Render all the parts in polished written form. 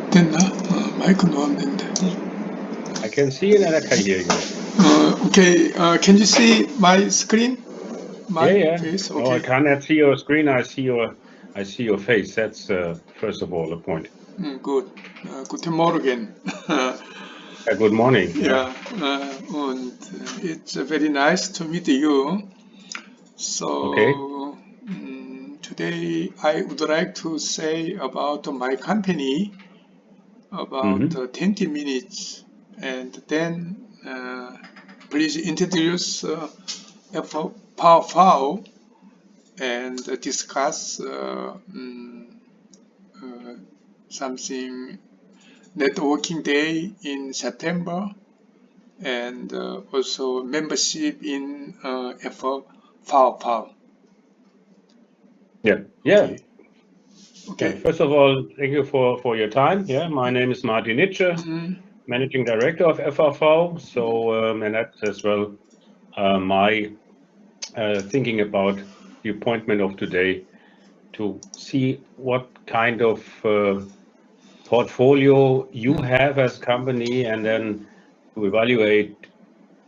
됐나? 마이크 놓았는데. I can see it and I can hear you. Okay, can you see my screen? My Yeah. face? No, I Okay. cannot see your screen. I see your face. That's first of all a point. Good. Guten Morgen. Good morning. Yeah, and it's very nice to meet you. So Okay. today I would like to say about my company about 20 minutes, and then please introduce FVV and discuss something networking day in September, and also membership in FVV. Yeah. Okay. Yeah. First of all, thank you for your time. Yeah. My name is Martin Nitsche, Managing Director of FVV. So, and that's as well my thinking about the appointment of today to see what kind of portfolio you have as company, and then to evaluate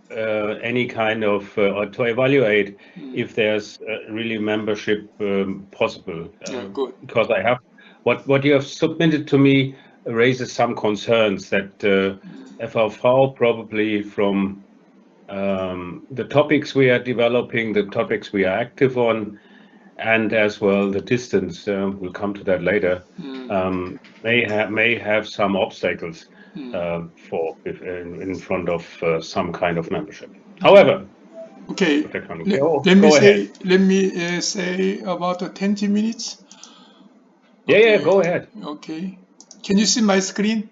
any kind of or to evaluate if there's really membership possible. Good. Because I have what you have submitted to me raises some concerns that FVV probably from the topics we are developing, the topics we are active on, and as well the distance, we'll come to that later, may have some obstacles in front of some kind of membership. However, okay, let me say about 20 minutes. Okay. Yeah, go ahead. Okay, can you see my screen?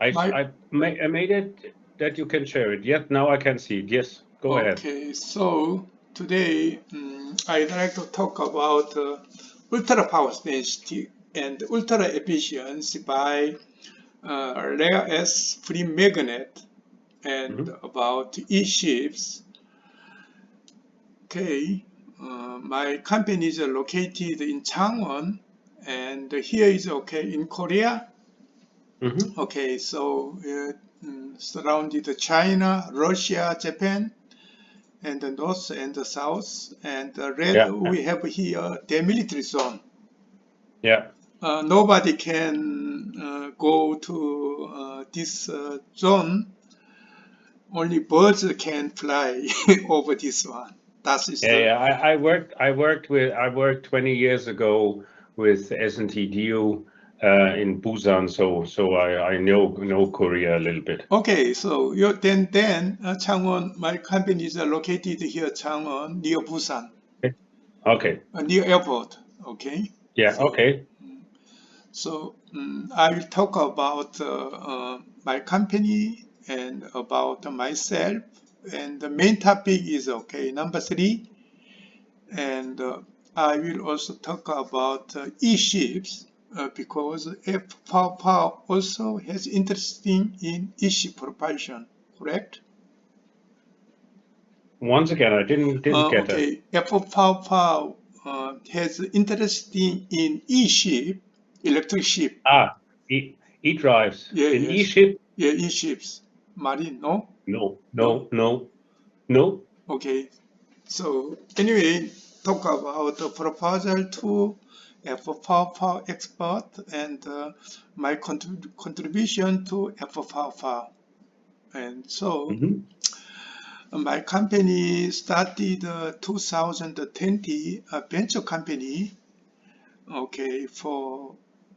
I made it that you can share it. Yes, now I can see it. Yes, go ahead. Okay, so today I'd like to talk about ultra power density and ultra efficiency by rare earth free magnet and about E-ships. Okay, my company is located in Changwon, and here is in Korea. Okay, so surrounded China, Russia, Japan, and the north and the south, and the red we have here demilitarized zone. Yeah. Nobody can go to this zone. Only birds can fly over this one. That is I worked 20 years ago with SNTDU in Busan, so I know Korea a little bit. Okay, so then Changwon, my company is located here, Changwon, near Busan. Okay. Near airport. Okay. Yeah. So, okay. So I will talk about my company and about myself, and the main topic is number 3, and I will also talk about E-ships because FVV also has interesting in E-ship propulsion, correct? Once again, I didn't get that. Okay, FVV has interesting in E-ship, electric ship. E-drives. Yeah, in yes. E-ship? Yeah, E-ships. Marine, no? No. Okay. So anyway, talk about the proposal to FVV expert and my contribution to FVV. And so my company started 2020 a venture company, okay, for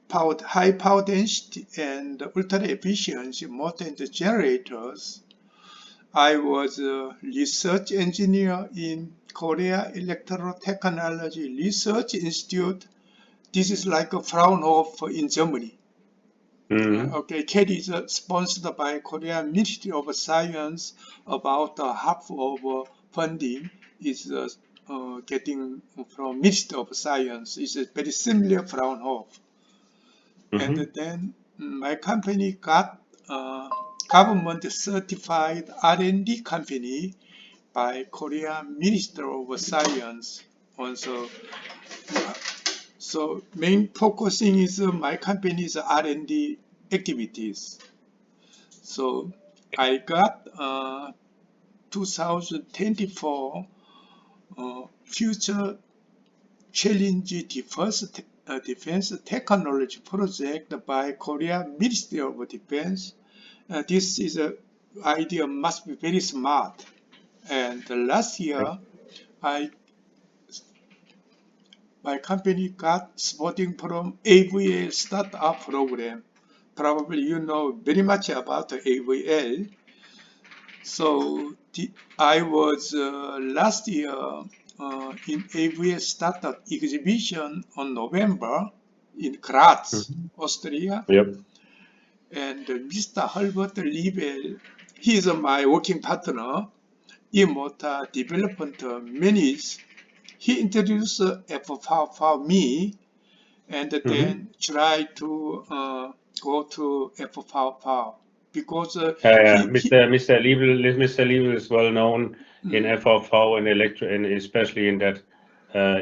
high power density and ultra efficiency motor and generators. I was a research engineer in Korea Electrotechnology Research Institute. This is like a Fraunhofer in Germany. Okay, CAD is sponsored by Korean Ministry of Science. About half of funding is getting from Ministry of Science. It's a very similar Fraunhofer. And then my company got government certified R&D company by Korean Ministry of Science. Also, So main focusing is my company's R&D activities. So I got 2024 Future Challenge Defense Technology Project by Korea Ministry of Defense. This is a idea must be very smart. And last year, my company got supporting from AVL startup program. Probably you know very much about AVL. So I was last year in AVL startup exhibition on November in Graz, Austria. Yep. And Mr. Herbert Liebel, he is my working partner in motor development manage. He introduced FVV for me, and then try to go to FVV because Mr. Liebel is well known in FVV and especially in that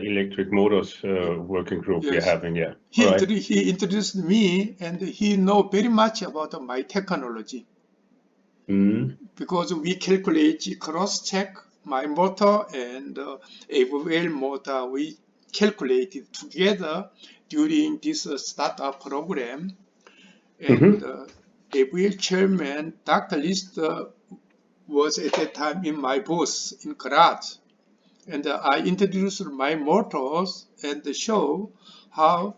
electric motors working group yes, we're having. Yeah. He introduced me, and he know very much about my technology. Because we calculate cross-check my motor and AVL motor. We calculated together during this startup program. And AVL chairman, Dr. List, was at that time in my booth in Graz. And I introduced my motors and show how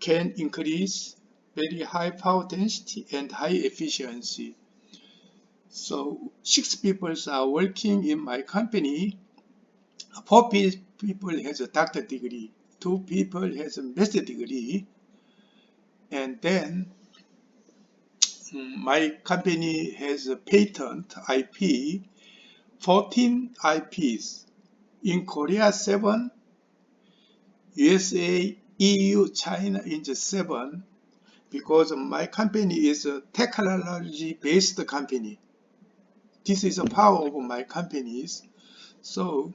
can increase very high power density and high efficiency. So 6 people are working in my company. 4 people has a doctor degree, 2 people has a master degree, and then my company has a patent IP, 14 IPs in Korea 7, USA, EU, China is 7, because my company is a technology-based company. This is the power of my companies. So,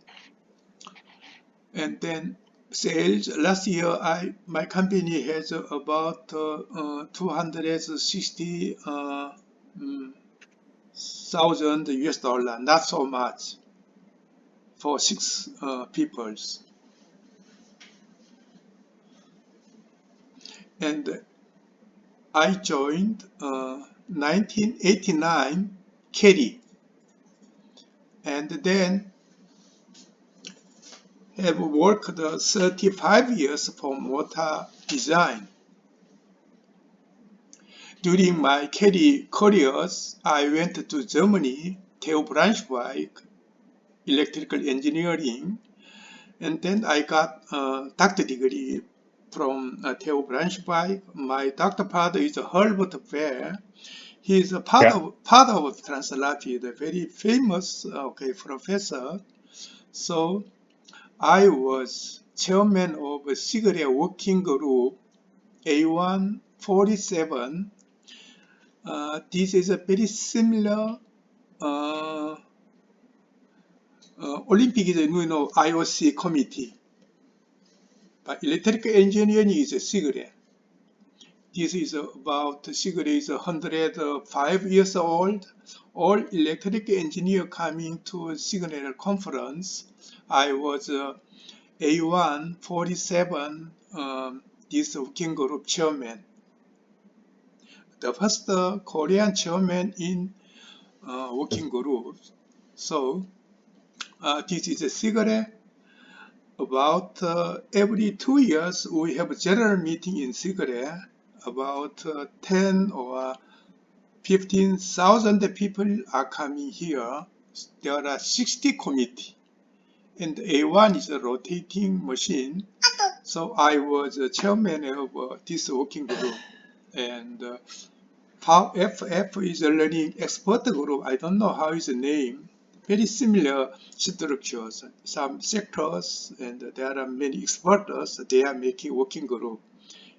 and then sales last year, my company has about 260,000 US dollar, not so much for 6 peoples. And I joined 1989 Kerry, and then have worked 35 years for motor design. During my careers, I went to Germany, TU Braunschweig, electrical engineering, and then I got a doctor degree from TU Braunschweig. My doctor father is Herbert Wehr. He is a part of Translati, the very famous professor. So I was chairman of a cigarette working group A147. This is a very similar Olympic is IOC committee, but electrical engineering is a cigarette. This is about cigarette is 105 years old. All electrical engineer coming to a cigarette conference. I was A147 this working group chairman. The first Korean chairman in working group. So this is a cigarette. About every 2 years, we have a general meeting in cigarette. About 10 or 15,000 people are coming here. There are 60 committees, and A1 is a rotating machine. So I was the chairman of this working group, and FF is a learning expert group. I don't know how is the name. Very similar structures, some sectors, and there are many experts. They are making working group,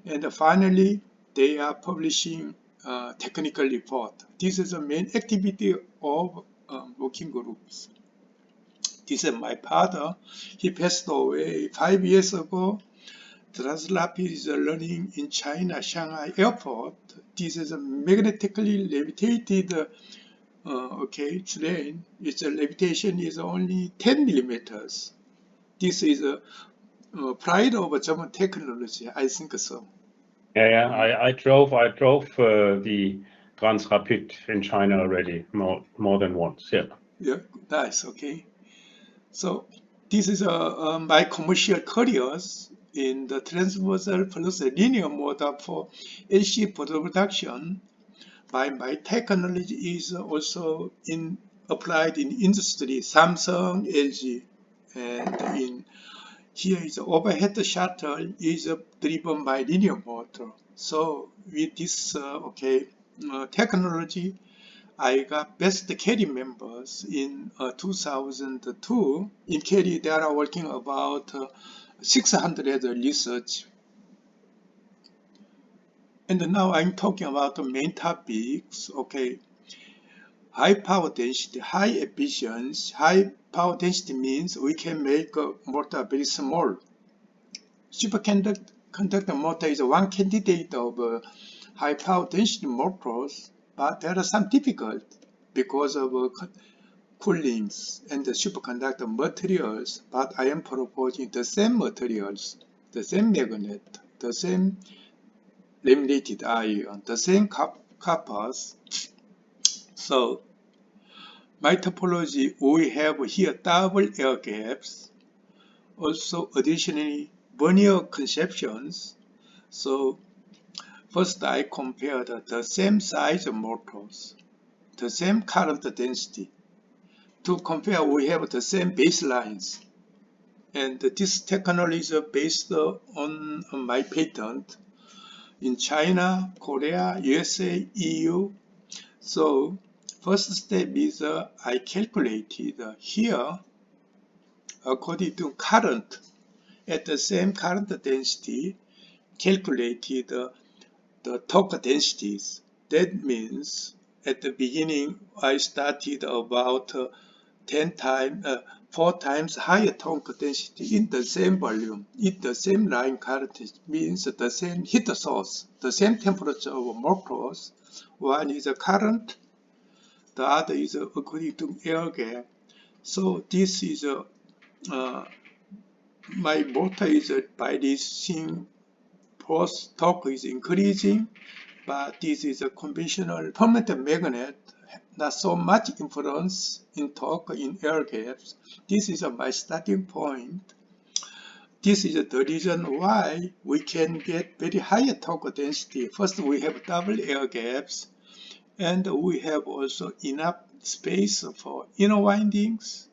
and finally they are publishing technical report. This is the main activity of working groups. This is my father. He passed away 5 years ago, Transrapid is learning in China, Shanghai airport. This is a magnetically levitated terrain. Its levitation is only 10 millimeters. This is a pride of German technology. I think so. Yeah, I drove the Transrapid in China already more than once. Yeah. Yeah, nice. Okay. So this is my commercial careers in the transversal plus linear motor for AC production. My technology is also applied in industry, Samsung, LG, and in here is overhead shuttle is driven by linear motor. So with this technology, I got best carry members in 2002. In carry, they are working about 600 research. And now I'm talking about the main topics. Okay, high power density, high efficiency. High power density means we can make a motor very small. Superconductor motor is one candidate of high power density motors, but there are some difficult because of coolings and the superconductor materials. But I am proposing the same materials, the same magnet, the same laminated iron, the same coppers. So my topology, we have here double air gaps, also additionally vernier conceptions. So first I compared the same size of motors, the same current density. To compare, we have the same baselines. And this technology is based on my patent in China, Korea, USA, EU. So first step is I calculated here according to current at the same current density, calculated the torque densities. That means at the beginning I started about 4 times higher torque density in the same volume, in the same line current, means the same heat source, the same temperature of motors. One is a current, the other is according to air gap. So this is my motor is by this thing, torque is increasing, but this is a conventional permanent magnet, not so much influence in torque in air gaps. This is my starting point. This is the reason why we can get very high torque density. First, we have double air gaps, and we have also enough space for inner windings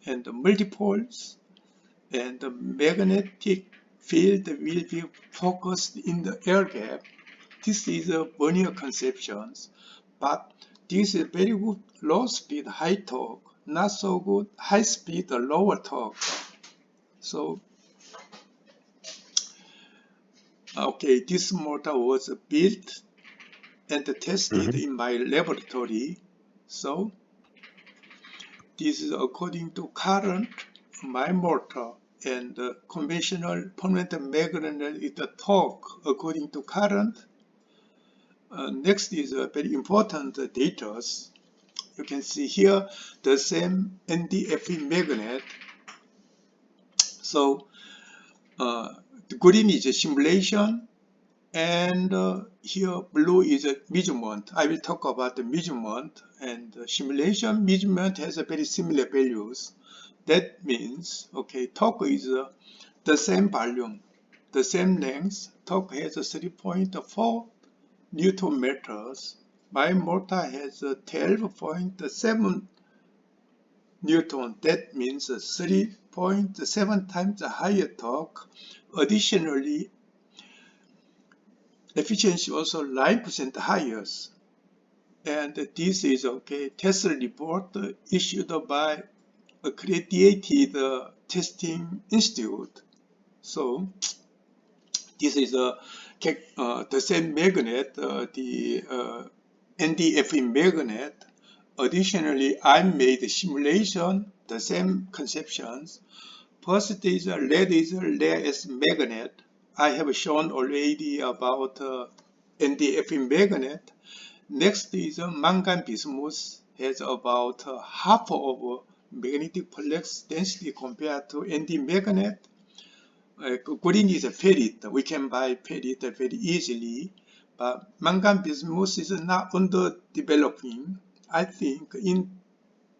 and multipoles, and the magnetic field will be focused in the air gap. This is a vernier conceptions, but this is very good low speed, high torque, not so good high speed, lower torque. So, okay, this motor was built and tested in my laboratory. So, this is according to current, my motor, and conventional permanent magnet is the torque according to current. Next is very important data. You can see here the same NDFE magnet. So the green is a simulation, and here blue is a measurement. I will talk about the measurement, and the simulation measurement has a very similar values. That means, okay, torque is the same volume, the same length. Torque has 3.4 Newton meters. My motor has 12.7 Newton. That means 3.7 times higher torque. Additionally, efficiency also 9% higher. And this is okay test report issued by accredited testing institute. So this is the same magnet, the NDFE magnet. Additionally, I made a simulation, the same conceptions. First is a lead is a rare as magnet. I have shown already about NdFe magnet. Next is mangan bismuth has about half of magnetic flux density compared to Nd magnet. Green is a ferrite. We can buy ferrite very easily, but mangan bismuth is not underdeveloping. I think in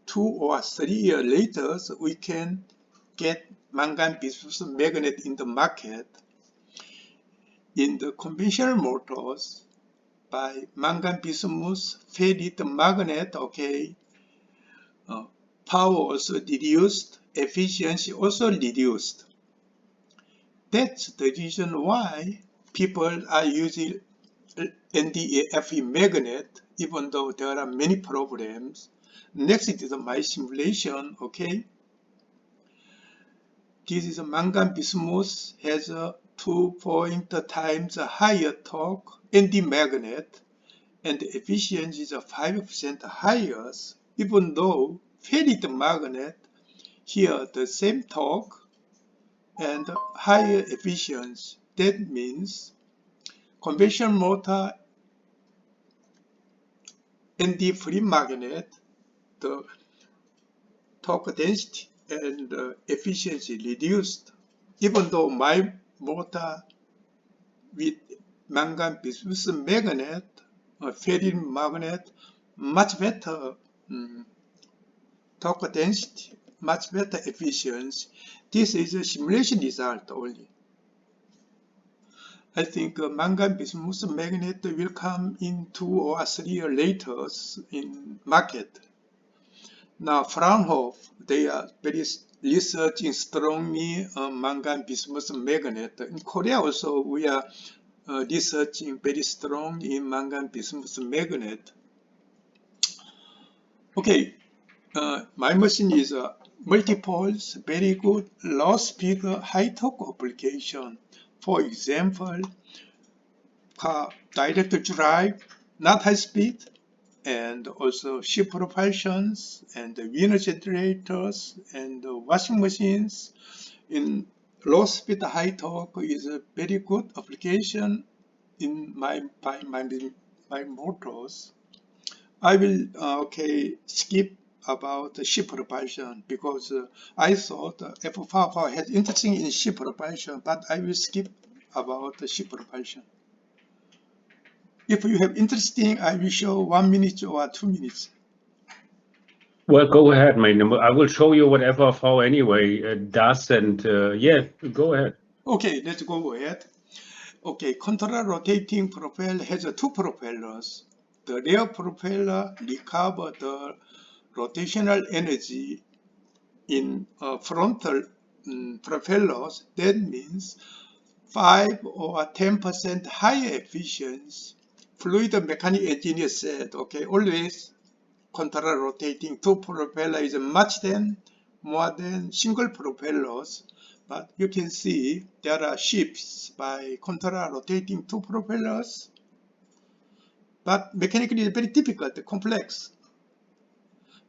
2 or 3 years later, we can get mangan bismuth magnet in the market. In the conventional motors, by mangan bismuth ferrite magnet, okay, power also reduced, efficiency also reduced. That's the reason why people are using NdFe magnet, even though there are many problems. Next is my simulation, okay. This is a mangan bismuth has a 2 times higher torque Nd magnet, and the efficiency is 5% higher, even though ferrite magnet here the same torque and higher efficiency. That means conventional motor Nd free magnet, the torque density and efficiency reduced, even though my motor with mangan bismuth magnet, ferrite magnet, much better torque density, much better efficiency. This is a simulation result only. I think mangan bismuth magnet will come in 2 or 3 years later in market. Now Fraunhofer, they are very researching strongly mangan bismuth magnet. In Korea also we are researching very strong in mangan bismuth magnet. Okay, my machine is multi-poles, very good, low speed, high torque application. For example, car direct drive, not high speed, and also ship propulsions and winner generators and washing machines. In low speed, high torque is a very good application in my motors. I will skip about the ship propulsion because I thought FVV has interesting in ship propulsion, but I will skip about the ship propulsion. If you have interesting, I will show 1 minute or 2 minutes. Well, go ahead, man. I will show you what FVV anyway does, and yeah, go ahead. Okay, let's go ahead. Okay, control rotating propeller has 2 propellers. The rear propeller recovers the rotational energy in frontal propellers. That means 5 or 10% higher efficiency. Fluid mechanic engineer said, okay, always control rotating 2 propeller is more than single propellers. But you can see there are ships by control rotating 2 propellers. But mechanically it's very difficult, complex.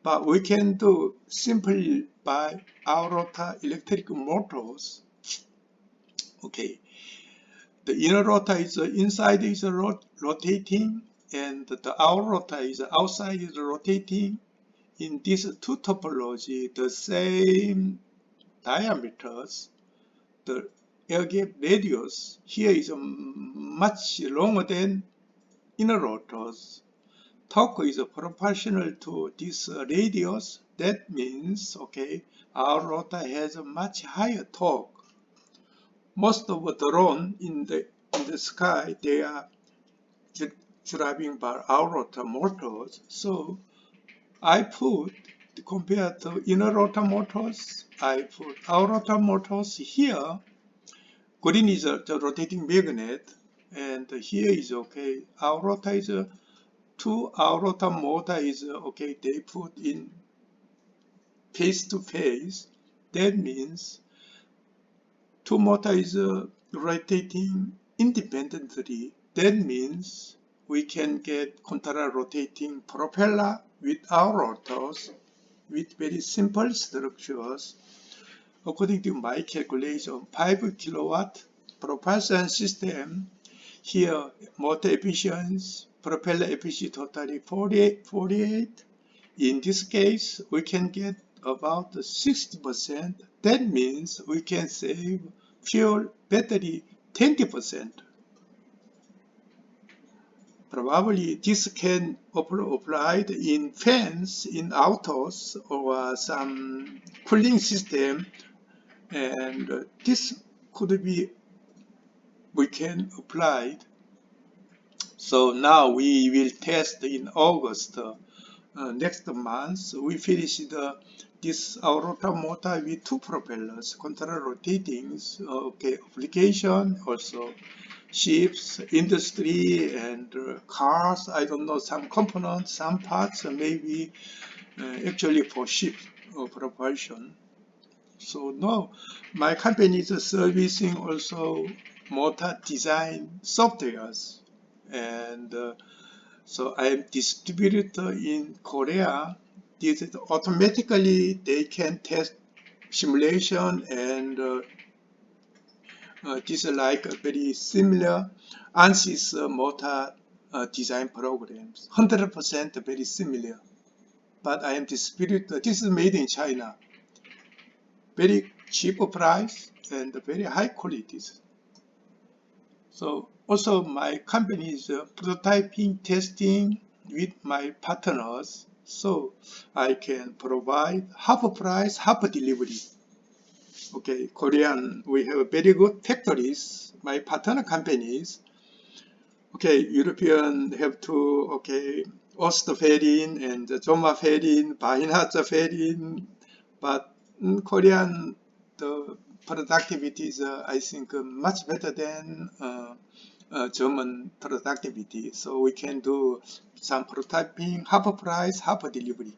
But we can do simply by our rotor electric motors. Okay, the inner rotor is inside is rotating, and the outer rotor is outside is rotating. In these 2 topology, the same diameters, the air gap radius here is much longer than inner rotors. Torque is proportional to this radius. That means, okay, our rotor has a much higher torque. Most of the drone in the sky, they are driving by our rotor motors. So I put, compared to inner rotor motors, I put our rotor motors here. Green is the rotating magnet, and here is okay. Our rotor is our rotor motor is okay. They put in face to face. That means 2 motor is rotating independently. That means we can get control rotating propeller with our rotors with very simple structures. According to my calculation, 5 kilowatt propulsion system. Here, motor efficiency, propeller efficiency totally 48. In this case, we can get about 60%. That means we can save fuel battery 20%. Probably this can applied in fans in autos or some cooling system, and this could be we can apply. So now we will test in August. Next month we finished this our rotor motor with 2 propellers, control rotating, okay, application, also ships, industry, and cars. I don't know, some components, some parts, maybe actually for ship propulsion. So no, my company is servicing also motor design softwares, and so I am distributor in Korea. This is automatically they can test simulation, and this is like a very similar ANSYS motor design programs. 100% very similar. But I am distributor. This is made in China. Very cheap price and very high quality. So also my company is prototyping testing with my partners, so I can provide half price, half delivery. Okay, Korean, we have very good factories, my partner companies. Okay, European have to, okay, Ostferin and Zomaferin, Bahinhazaferin, but Korean, the productivity is, I think, much better than German productivity. So we can do some prototyping, half price, half delivery.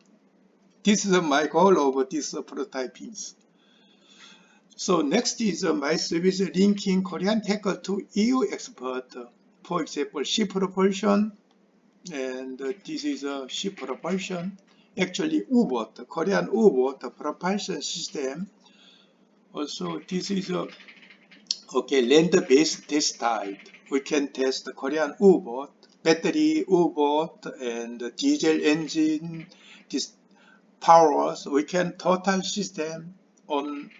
This is my goal of this prototyping. So next is my service linking Korean tech to EU expert. For example, ship propulsion, and this is a ship propulsion. Actually, U-boat, Korean U-boat propulsion system. Also, this is a land-based test type. We can test the Korean U-boat, battery U-boat, and diesel engine, this powers. We can total system on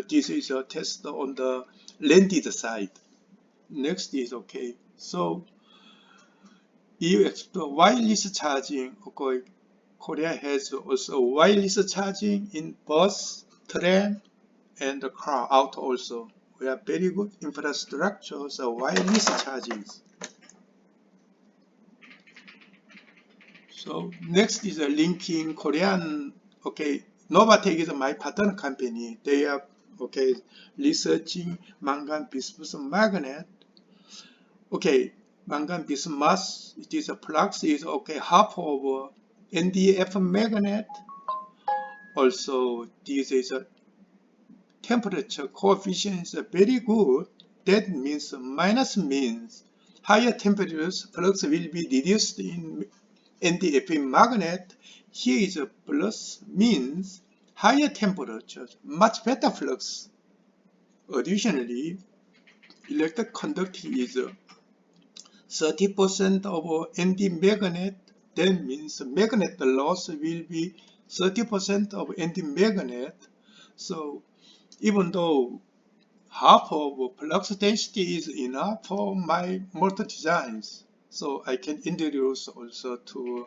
this is a test on the landed side. Next is okay. So EU wireless charging. Okay, Korea has also wireless charging in bus, tram, and the car out also. We have very good infrastructure, so wireless charging. So next is a linking Korean. Okay, Novatech is my partner company. They are okay researching mangan bismuth magnet. Okay, mangan bismuth. It is a flux is okay half of NDF magnet. Also, this is a temperature coefficient is very good. That means minus means higher temperatures flux will be reduced in NDF magnet. Here is a plus means higher temperatures, much better flux. Additionally, electric conductivity is 30% of ND magnet. That means magnet loss will be 30% of ND magnet. So even though half of flux density is enough for my motor designs, so I can introduce also to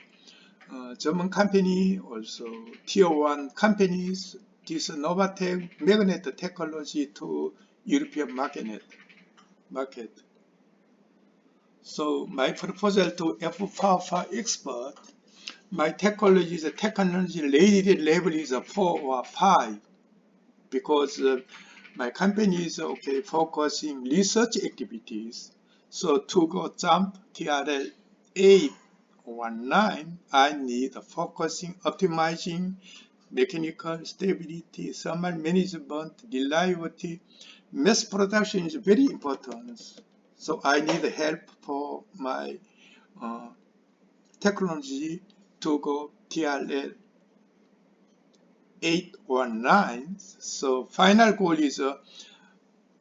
German company, also tier 1 companies, this Novatech magnet technology to European market. So my proposal to FVV expert, my technology rated level is 4 or 5, because my company is okay focusing research activities. So to go jump TRL 819, I need focusing, optimizing mechanical stability, thermal management, reliability. Mass production is very important. So I need help for my technology to go TRL 819. So final goal is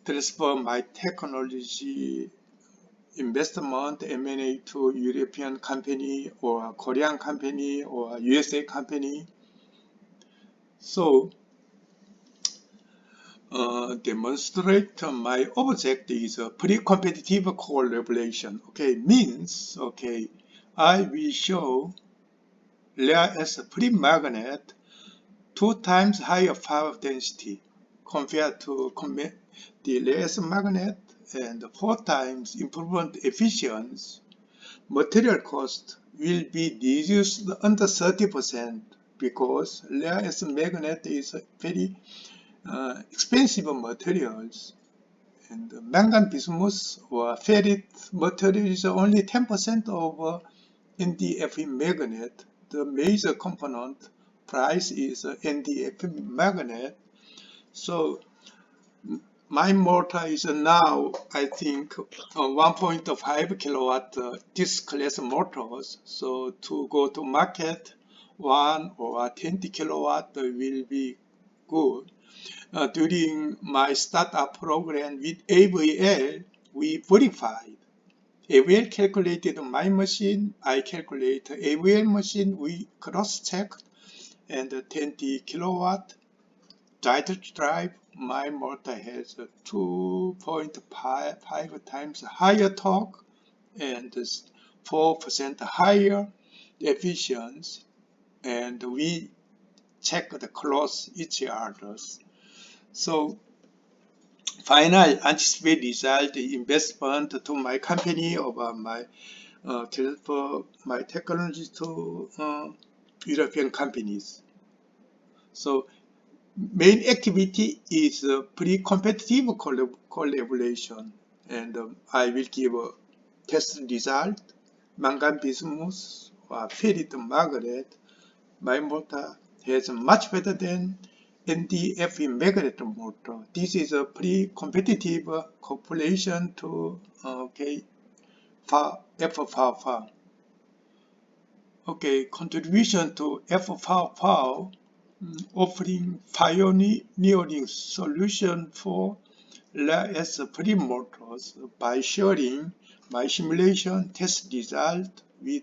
transfer my technology investment M&A to European company or Korean company or USA company. So demonstrate my object is a pre-competitive collaboration. Okay, means okay, I will show rare earth free magnet 2 times higher power density compared to the rare earth magnet and 4 times improvement efficiency. Material cost will be reduced under 30% because rare earth magnet is very expensive materials, and mangan bismuth or ferrite material is only 10% of NdFe magnet. The major component price is NdFe magnet. So my motor is now, I think, 1.5 kilowatt this class motors. So to go to market, 1 or 20 kilowatt will be good. During my startup program with AVL, we verified. AVL calculated my machine, I calculate AVL machine, we cross-checked, and 20 kilowatt direct drive, my motor has 2.5 times higher torque and 4% higher efficiency, and we checked close each others. So final anticipate result investment to my company over my transfer my technology to European companies. So main activity is pre-competitive collaboration, and I will give a test result. Mangan bismuth or ferrite magnet, my motor has much better than NdFe magnet motor. This is a pre-competitive cooperation to FVV. Okay, contribution to FVV, offering pioneering solution for rare earth free motors by sharing my simulation test result with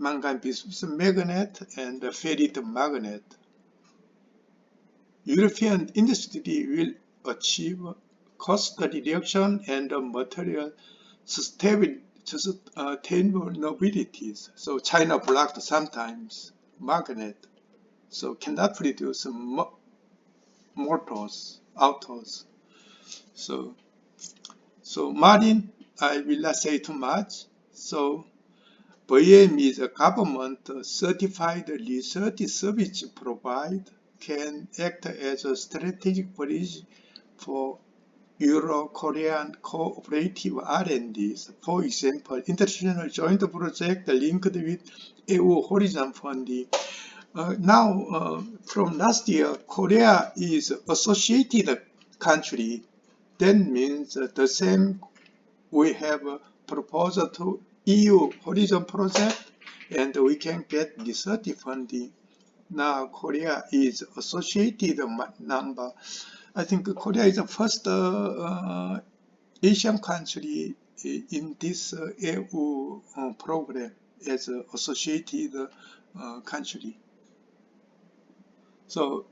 mangan bismuth magnet and ferrite magnet. European industry will achieve cost reduction and material sustainability. So China blocked sometimes magnet, so cannot produce motors, autos. So Martin, I will not say too much. So VAM is a government certified research service provider, can act as a strategic bridge for Euro-Korean cooperative R&Ds. For example, international joint project linked with EU Horizon funding. Now, from last year, Korea is associated country. That means the same we have a proposal to EU Horizon project, and we can get research funding. Now Korea is associated number. I think Korea is the first Asian country in this EU program as an associated country. So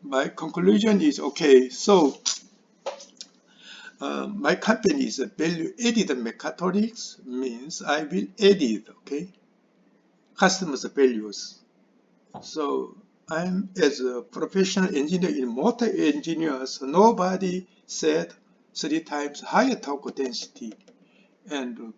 my conclusion is okay. So my company is value-added mechatronics, means I will edit, okay, customers' values. So I'm as a professional engineer in motor engineers, nobody said 3 times higher torque density and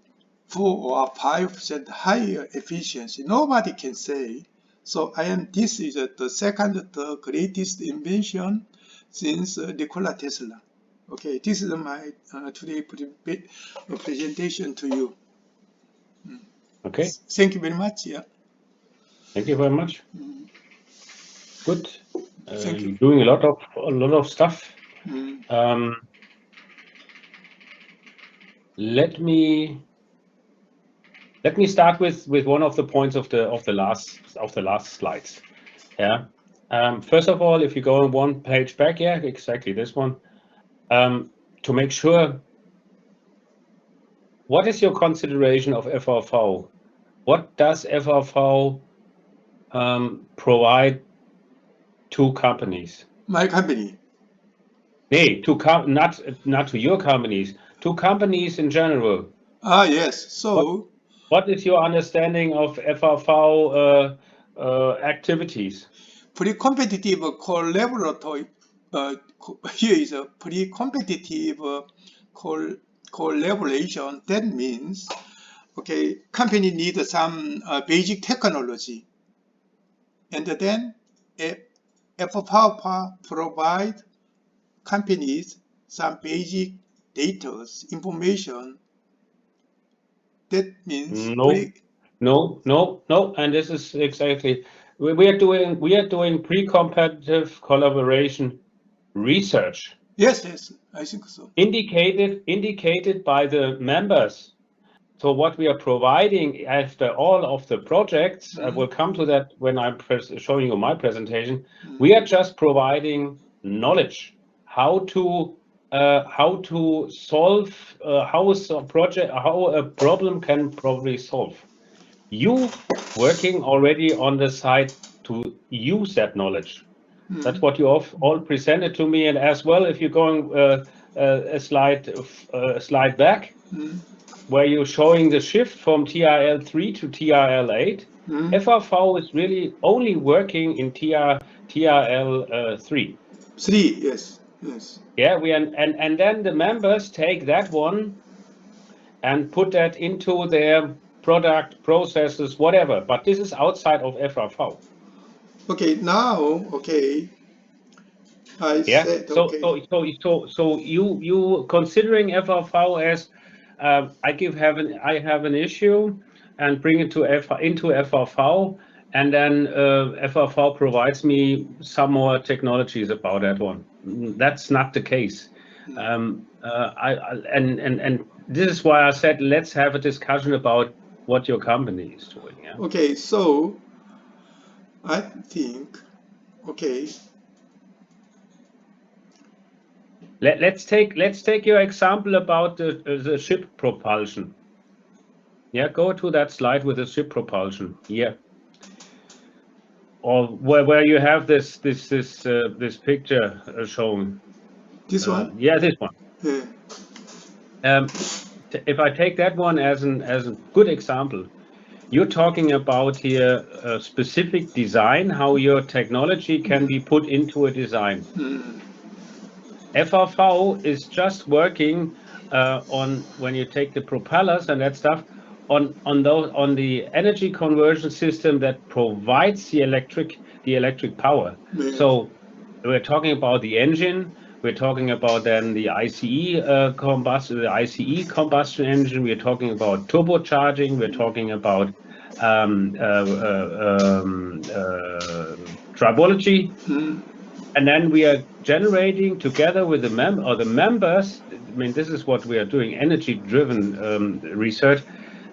4 or 5% higher efficiency. Nobody can say. So this is the second, the greatest invention since Nikola Tesla. Okay, this is my today presentation to you. Okay. Thank you very much. Yeah. Thank you very much. Good. Thank you. Doing a lot of stuff. Let me start with one of the points of the last slides. Yeah. First of all, if you go on one page back, yeah, exactly this one. to make sure, what is your consideration of FVV? What does FVV provide to companies? My company. Nee, not to your companies, to companies in general. Yes. So What is your understanding of FVV activities? pre-competitive collaboratory. Here is a pre-competitive collaboration. That means, okay, company need some basic technology, and then FPAPA provide companies some basic data information. That means No, no, and this is exactly we are doing pre-competitive collaboration research yes, I think so. indicated by the members. So what we are providing after all of the projects, I will come to that when I'm showing you my presentation. We are just providing knowledge, how to solve how a problem can probably solve. You working already on the side to use that knowledge. That's what you all presented to me, and as well, if you're going a slide back, where you're showing the shift from TRL3 to TRL8, FRV is really only working in TRL3. 3, yes. Yeah, and then the members take that one and put that into their product processes, whatever. But this is outside of FRV. Okay, now, okay, I Yeah. said, So okay. you considering FRV as I have an issue and bring it to into FRV, and then FRV provides me some more technologies about that one. That's not the case. And this is why I said let's have a discussion about what your company is doing. Yeah. Okay, so I think, okay, Let's take your example about the ship propulsion. Yeah, go to that slide with the ship propulsion. Yeah, or where you have this picture shown. this one? Yeah, this one. Yeah. If I take that one as a good example, you're talking about here a specific design, how your technology can be put into a design. FRV is just working on when you take the propellers and that stuff on the energy conversion system that provides the electric power. Yeah. So we're talking about the engine. We're talking about then the ICE combustion engine. We're talking about turbocharging. We're talking about tribology. And then we are generating together with the members. I mean, this is what we are doing: energy-driven research.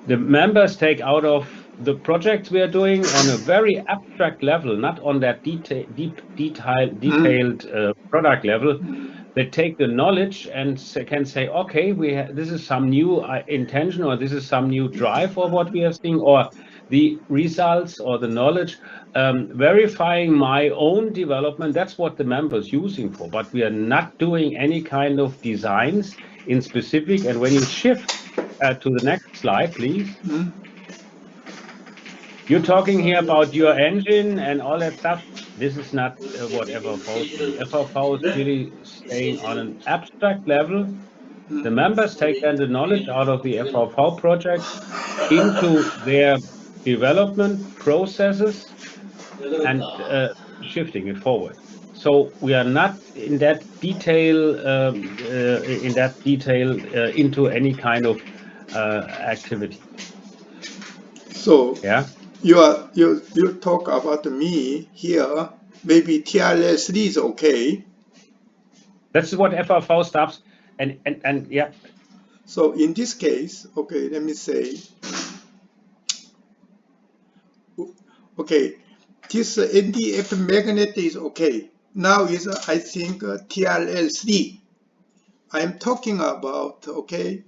The members take out of the projects we are doing on a very abstract level, not on that detailed product level. They take the knowledge and can say, okay, this is some new intention, or this is some new drive for what we are seeing, or the results or the knowledge, verifying my own development. That's what the members using for, but we are not doing any kind of designs in specific. And when you shift to the next slide, please. You're talking here about your engine and all that stuff. This is not what FRV is doing. FRV is really staying on an abstract level. The members take then the knowledge out of the FRV projects into their development processes and shifting it forward. So we are not in that detail into any kind of activity. So Yeah. you talk about me here. Maybe TRL3 is okay. That's what FRV stops, and yeah. So in this case, okay, let me say, okay, this NDF magnet is okay. Now is I think TRL3. I'm talking about, okay,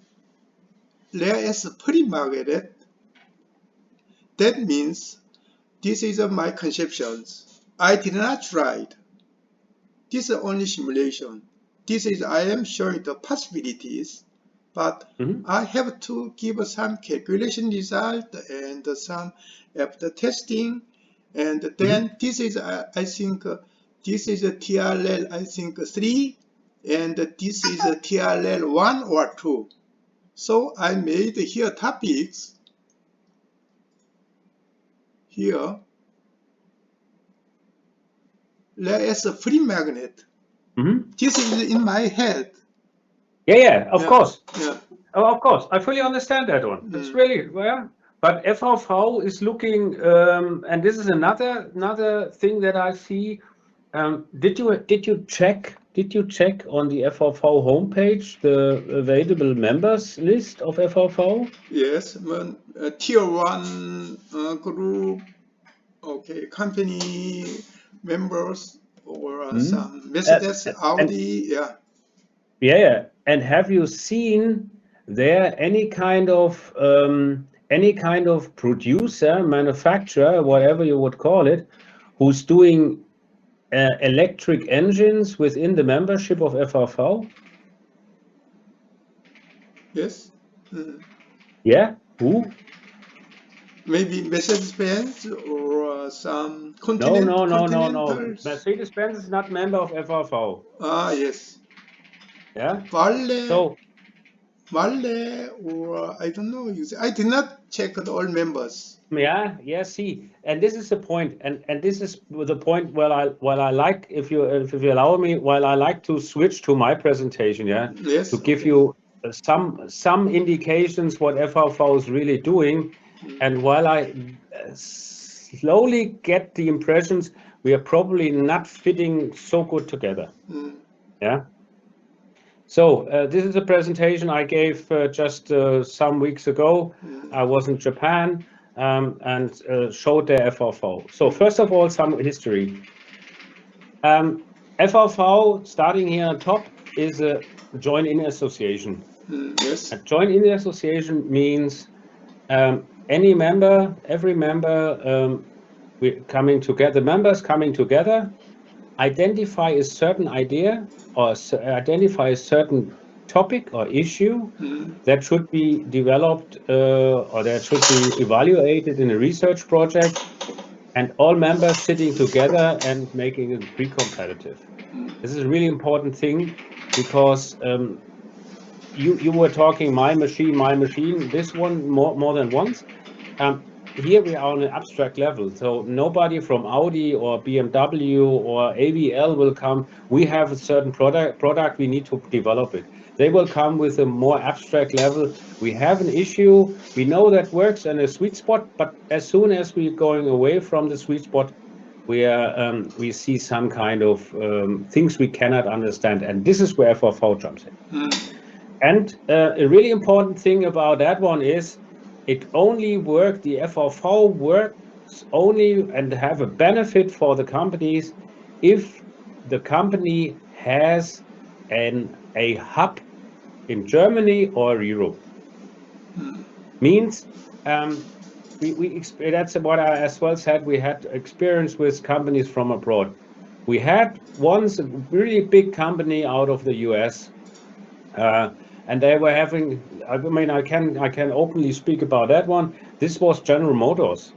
there is a pre-marketed. That means this is my conceptions. I did not try it. This is only simulation. This is I am showing the possibilities, but I have to give some calculation result and some after testing, and then this is I think this is a TRL I think 3, and this is a TRL 1 or 2. So I made here topics here. There is a free magnet. This is in my head. Yeah, of course. Yeah. Oh, of course, I fully understand that one. It's really well, but FVV is looking, and this is another thing that I see. Did you check on the FVV homepage the available members list of FVV? Yes, tier 1 group, okay, company members or some Mercedes, Audi, yeah. Yeah, and have you seen there any kind of producer, manufacturer, whatever you would call it, who's doing electric engines within the membership of FVV? Yes. Yeah, who? Maybe Mercedes-Benz or some No. Continentals. Mercedes-Benz is not member of FVV. Ah, yes. Yeah. Vale, So or I don't know. I did not check all members. yeah. See, and this is the point, and this is the point. While I like, if you allow me, while I like to switch to my presentation, yeah, Yes. to give you some indications what FVV is really doing, and while I slowly get the impressions we are probably not fitting so good together. Yeah. So this is a presentation I gave just some weeks ago. I was in Japan and showed the FVV. So first of all, some history. FVV, starting here on top, is a join-in association. Yes. A join-in association means every member, we're coming together, members coming together, identify a certain idea or identify a certain topic or issue that should be developed or that should be evaluated in a research project, and all members sitting together and making it pre-competitive. This is a really important thing because you were talking my machine, this one more than once. Here we are on an abstract level, so nobody from Audi or BMW or AVL will come. We have a certain product, we need to develop it. They will come with a more abstract level. We have an issue, we know that works in a sweet spot, but as soon as we're going away from the sweet spot, we see some kind of things we cannot understand, and this is where FVV jumps in. And a really important thing about that one is it only works, the FVV works only and have a benefit for the companies if the company has a hub in Germany or Europe. Means that's what I as well said, we had experience with companies from abroad. We had once a really big company out of the US, and they were having, I mean, I can openly speak about that one. This was General Motors.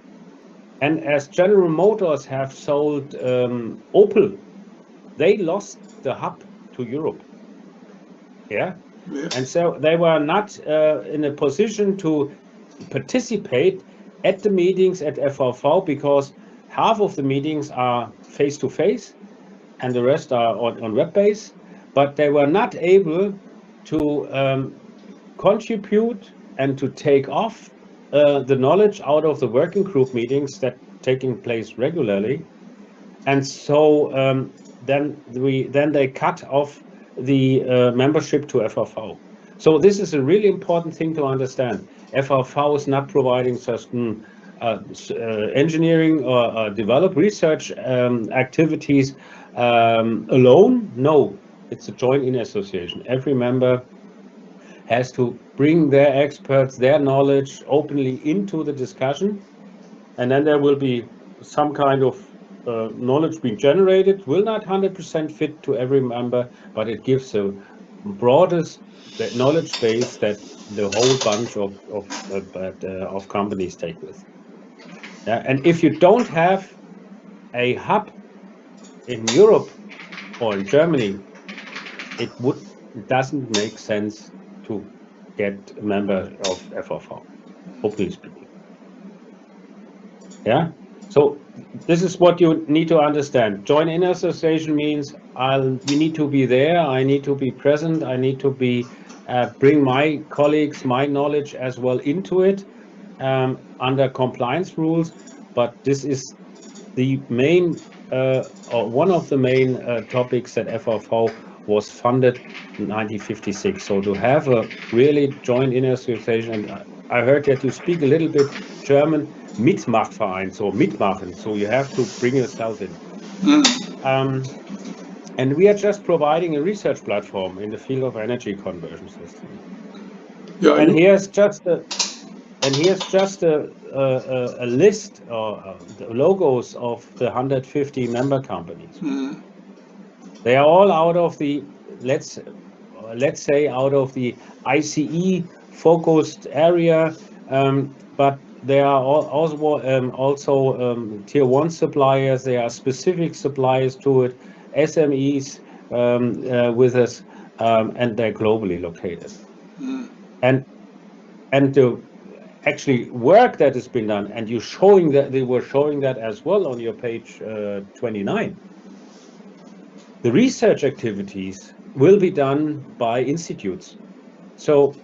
And as General Motors have sold Opel, they lost the hub to Europe. Yeah. Yes. And so they were not in a position to participate at the meetings at FVV because half of the meetings are face-to-face and the rest are on web base, but they were not able to contribute and to take off the knowledge out of the working group meetings that taking place regularly, and so then they cut off the membership to FVV. So this is a really important thing to understand. FVV is not providing certain engineering or develop research activities alone. No, It's a join-in association. Every member has to bring their experts, their knowledge openly into the discussion, and then there will be some kind of knowledge being generated. Will not 100% fit to every member, but it gives a broadest knowledge base that the whole bunch of companies take with. Yeah, and if you don't have a hub in Europe or in Germany, it doesn't make sense to get a member of FVV, openly speaking. Yeah. So this is what you need to understand. Join-in association means we need to be there. I need to be present. I need to bring my colleagues, my knowledge as well into it under compliance rules. But this is the main or one of the main topics that FVV was funded in 1956. So to have a really join-in association, and I heard that you speak a little bit German, Mitmachverein, so mitmachen. So you have to bring yourself in. And we are just providing a research platform in the field of energy conversion system. Yeah, and here's just a list or the logos of the 150 member companies. They are all out of the, let's say, out of the ICE focused area, but they are also tier 1 suppliers. They are specific suppliers to it, SMEs with us, and they're globally located. And the actually work that has been done, and you showing that, they were showing that as well on your page 29. The research activities will be done by institutes. So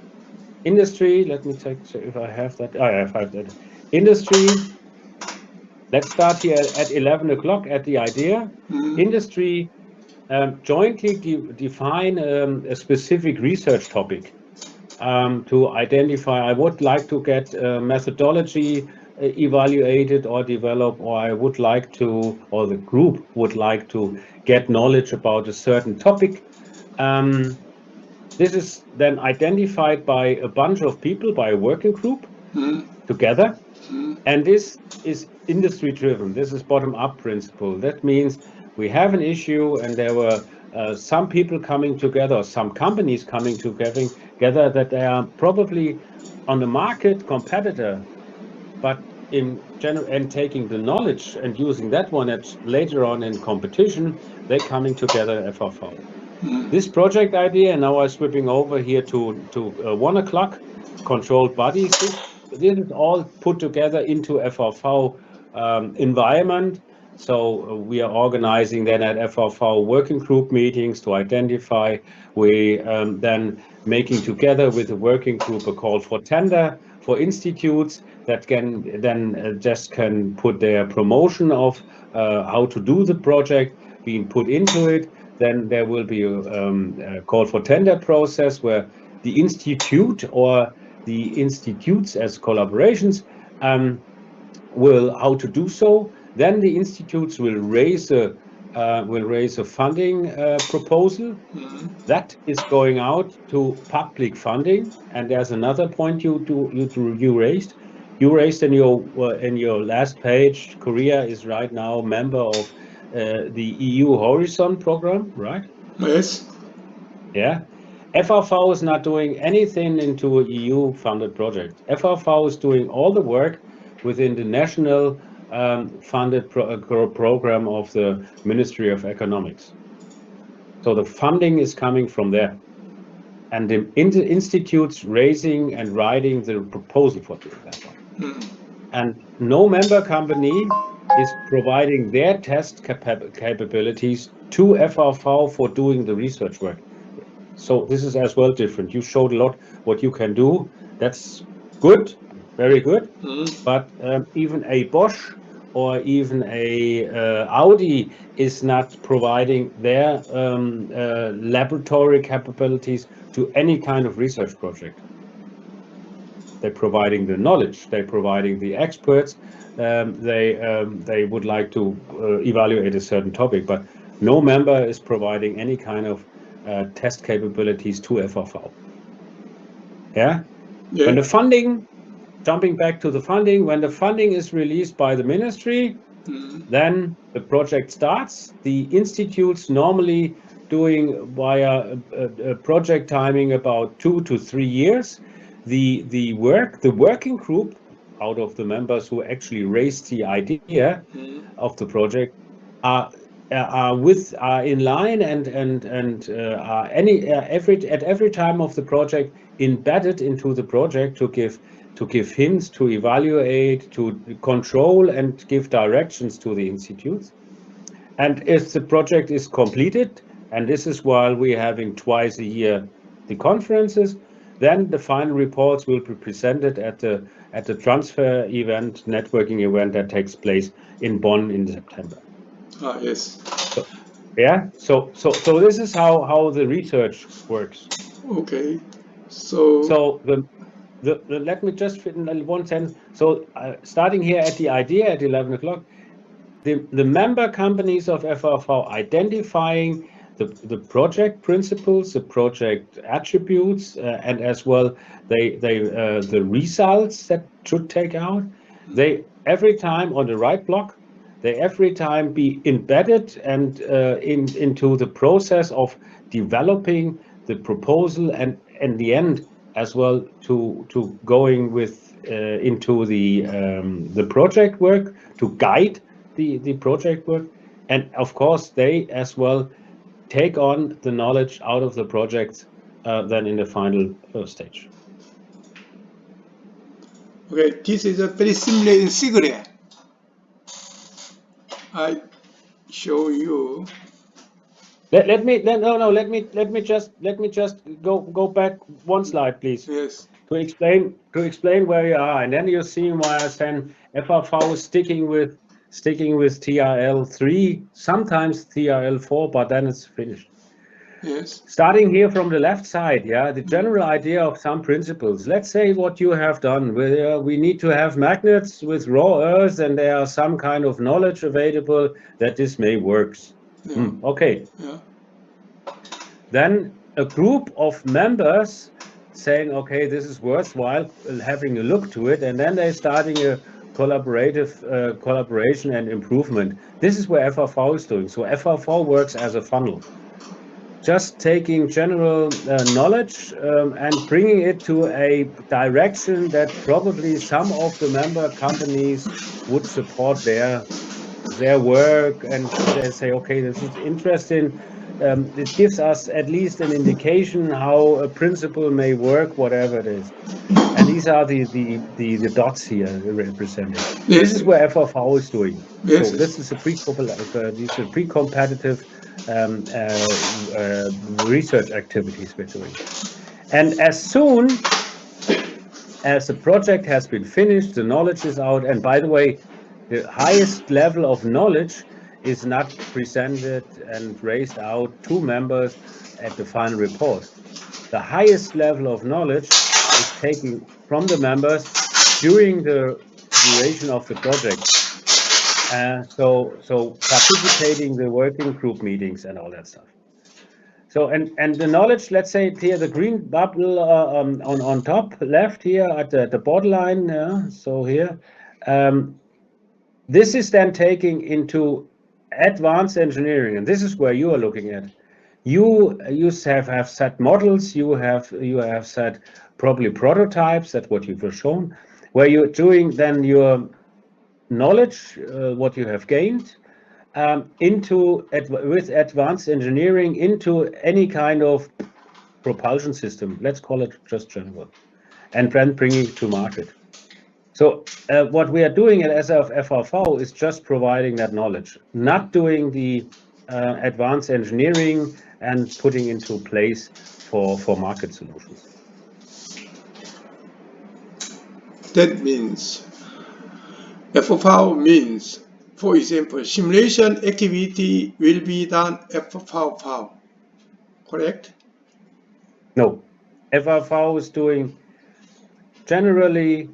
industry, let me check if I have that. I have that. Industry, let's start here at 11 o'clock at the idea. Industry jointly define a specific research topic to identify. I would like to get methodology evaluated or develop, or I would like to, or the group would like to get knowledge about a certain topic. This is then identified by a bunch of people, by a working group together. And this is industry driven. This is bottom-up principle. That means we have an issue, and there were some people coming together, some companies coming together that they are probably on the market competitor, but in general, and taking the knowledge and using that one later on in competition, they're coming together at FVV. This project idea, and now I'm sweeping over here to 1 o'clock, controlled bodies. This is all put together into FVV environment. So we are organizing then at FVV working group meetings to identify. We then making together with the working group a call for tender for institutes that can then can put their promotion of how to do the project being put into it. Then there will be a call for tender process where the institute or the institutes as collaborations will how to do so. Then the institutes will raise a funding proposal that is going out to public funding. And there's another point you raised. You raised in your last page, Korea is right now a member of the EU Horizon program, right? Yes. Yeah. FVV is not doing anything into an EU-funded project. FVV is doing all the work within the national funded program of the Ministry of Economics. So the funding is coming from there. And the institutes raising and writing the proposal for doing that one. And no member company is providing their test capabilities to FVV for doing the research work. So this is as well different. You showed a lot what you can do. That's good, very good. But even a Bosch or even a Audi is not providing their laboratory capabilities to any kind of research project. They're providing the knowledge, they're providing the experts, they would like to evaluate a certain topic, but no member is providing any kind of test capabilities to FVV. Yeah? Yeah. When the funding, jumping back to the funding, when the funding is released by the ministry, then the project starts. The institutes normally doing via a project timing about 2 to 3 years. The working group out of the members who actually raised the idea of the project are in line and are at every time of the project embedded into the project to give hints, to evaluate, to control, and give directions to the institutes. And if the project is completed, and this is while we're having twice a year the conferences, then the final reports will be presented at the transfer event, networking event that takes place in Bonn in September. Yes. Yeah. So this is how the research works. Okay. So Let me just fit in one sentence. So starting here at the idea at 11 o'clock, the member companies of FVV identifying the project principles, the project attributes, and as well the results that should take out. They every time on the right block, they every time be embedded and into the process of developing the proposal, and in the end as well to going with into the project work to guide the project work, and of course they as well take on the knowledge out of the projects then in the final stage. Okay, this is a very similar in Sigre. I show you. Let me just go back one slide, please. Yes. To explain where you are, and then you see why I said FVV is sticking with TRL3, sometimes TRL4, but then it's finished. Yes. Starting here from the left side, yeah, the general idea of some principles. Let's say what you have done. We need to have magnets with raw earth, and there are some kind of knowledge available that this may works. Yeah. Okay. Yeah. Then a group of members saying, okay, this is worthwhile having a look to it, and then they're starting a collaboration and improvement. This is where FVV is doing. So FVV works as a funnel, just taking general knowledge and bringing it to a direction that probably some of the member companies would support their work, and they say, okay, this is interesting. It gives us at least an indication how a principle may work, whatever it is. And these are the dots here represented. Yes. This is where FVV is doing. Yes. So this is these are pre-competitive research activities we're doing. And as soon as the project has been finished, the knowledge is out. And by the way, the highest level of knowledge is not presented and raised out to members at the final report. The highest level of knowledge is taken from the members during the duration of the project. So participating the working group meetings and all that stuff. So and the knowledge, let's say here the green bubble on top left here at the borderline. So here, this is then taking into advanced engineering, and this is where you are looking at. You have set models, you have set probably prototypes. That's what you've shown, where you're doing then your knowledge, what you have gained, with advanced engineering into any kind of propulsion system. Let's call it just general, and then bringing it to market. So what we are doing at FVV is just providing that knowledge, not doing the advanced engineering and putting into place for market solutions. That means FVV means, for example, simulation activity will be done at FVV, correct? No, FVV is doing generally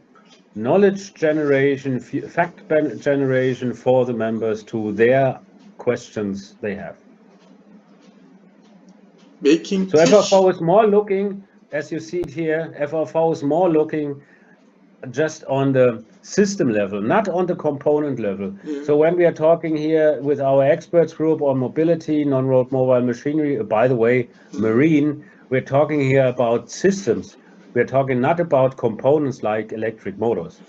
knowledge generation, fact generation for the members to their questions they have. making So pitch. FFO is more looking, as you see it here, FFO is more looking just on the system level, not on the component level. Yeah. So when we are talking here with our experts group on mobility, non-road mobile machinery, by the way, marine, we're talking here about systems. We're talking not about components like electric motors.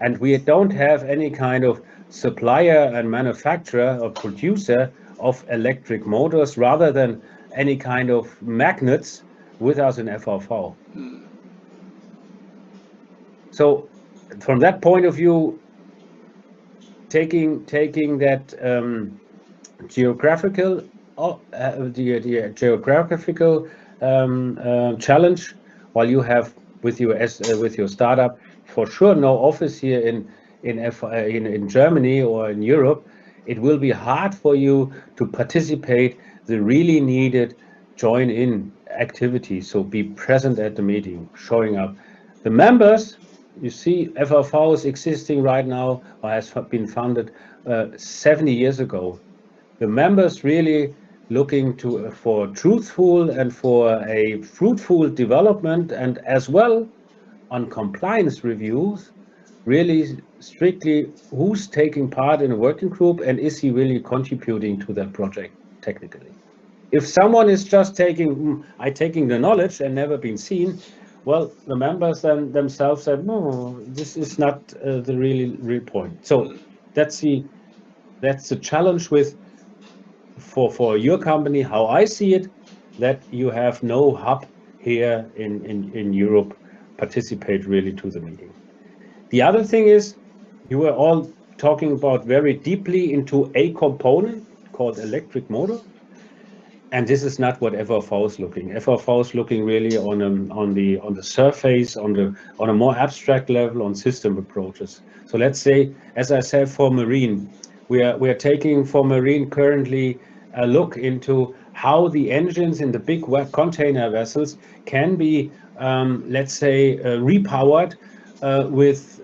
And we don't have any kind of supplier and manufacturer or producer of electric motors rather than any kind of magnets with us in FFV. So from that point of view, taking that geographical the geographical challenge, while you have with your startup for sure no office here in Germany or in Europe, it will be hard for you to participate the really needed join in activities. So be present at the meeting, showing up. The members, you see, FFV is existing right now or has been founded 70 years ago. The members really looking for truthful and for a fruitful development, and as well on compliance reviews, really strictly who's taking part in a working group and is he really contributing to that project technically. If someone is just taking the knowledge and never been seen, well, the members then themselves said, no, this is not the real point. So that's the challenge for your company, how I see it, that you have no hub here in Europe participate really to the meeting. The other thing is, you were all talking about very deeply into a component called electric motor. And this is not what FFV is looking. FFV is looking really on the surface, on a more abstract level, on system approaches. So let's say, as I said, for marine, we are taking for marine currently a look into how the engines in the big container vessels can be, let's say, repowered with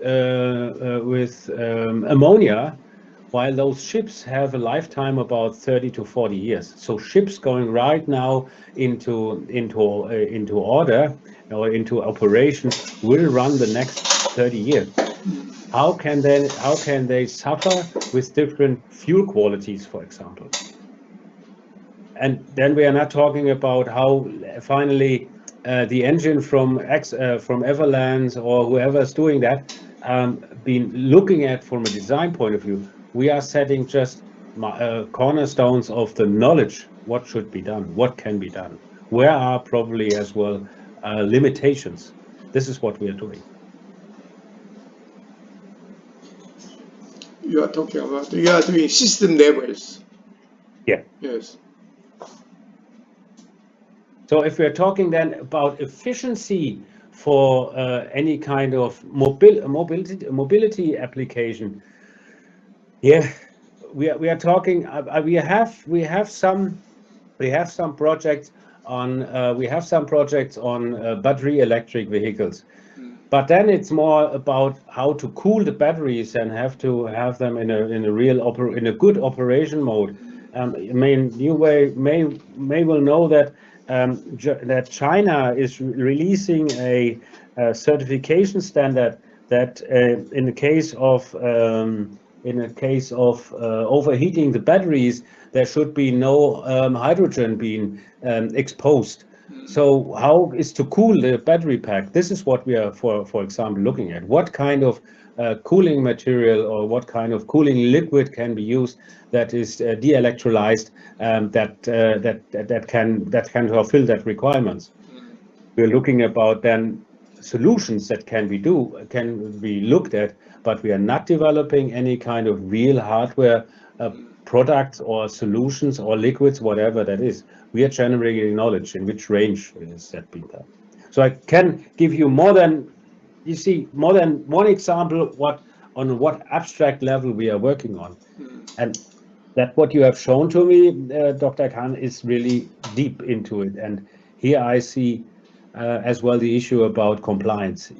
ammonia, while those ships have a lifetime about 30 to 40 years. So ships going right now into order or into operation will run the next 30 years. How can they suffer with different fuel qualities, for example? And then we are not talking about how finally the engine from Everlands or whoever is doing that been looking at from a design point of view. We are setting just cornerstones of the knowledge, what should be done, what can be done, where are probably as well limitations. This is what we are doing. You are talking about, you are doing system levels. Yeah. Yes. So if we're talking then about efficiency for any kind of mobility application, yeah, we are talking. We have some projects on battery electric vehicles, but then it's more about how to cool the batteries and have to have them in a good operation mode. I mean, you may well know that that China is releasing a certification standard that in the case of overheating the batteries, there should be no hydrogen being exposed. So how is to cool the battery pack? This is what we are, for example, looking at. What kind of cooling material or what kind of cooling liquid can be used that is de-electrolyzed, that can fulfill that requirements. We're looking about then solutions that can be looked at, but we are not developing any kind of real hardware products or solutions or liquids, whatever that is. We are generating knowledge in which range is that being done. So I can give you more than one example on what abstract level we are working on. And that what you have shown to me, Dr. Kang, is really deep into it. And here I see as well the issue about compliance. I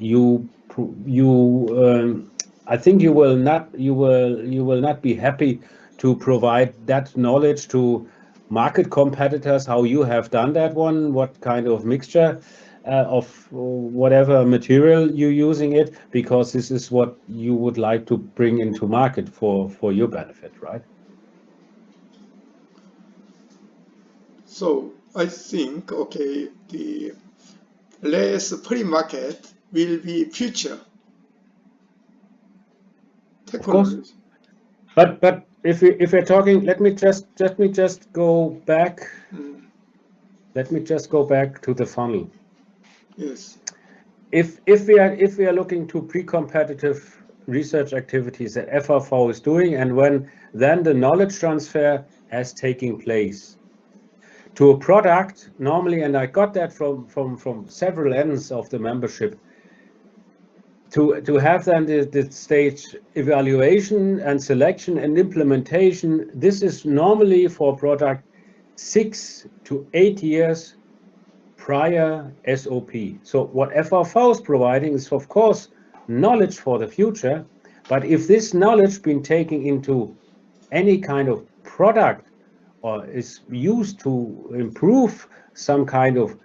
think you will not be happy to provide that knowledge to market competitors, how you have done that one, what kind of mixture of whatever material you're using it, because this is what you would like to bring into market for your benefit, right? So I think, okay, the less pre-market will be future Of course. technology. But if we're talking, let me just go back. Let me just go back to the funnel. Yes. If we are looking to pre-competitive research activities that FRV is doing, and when then the knowledge transfer has taken place to a product normally, and I got that from several ends of the membership, to have then the stage evaluation and selection and implementation. This is normally for product 6 to 8 years prior SOP. So what FRV is providing is, of course, knowledge for the future, but if this knowledge been taken into any kind of product or is used to improve some kind of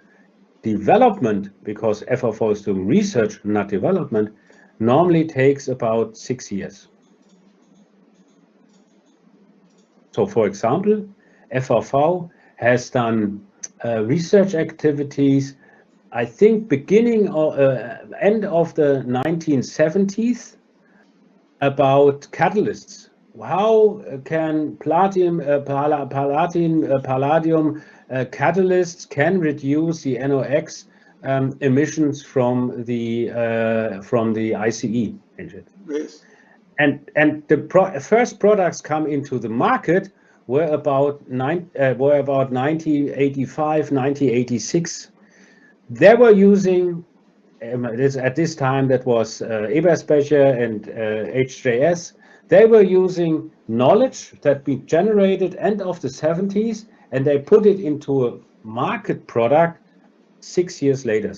development, because FRV is doing research, not development, normally takes about 6 years. So, for example, FRV has done research activities, I think beginning or end of the 1970s, about catalysts. How can palladium catalysts can reduce the NOx emissions from the ICE engine? Yes. And the first products come into the market were about 1985, 1986. They were using at this time that was Eberspecher and HJS. They were using knowledge that we generated end of the 70s, and they put it into a market product 6 years later.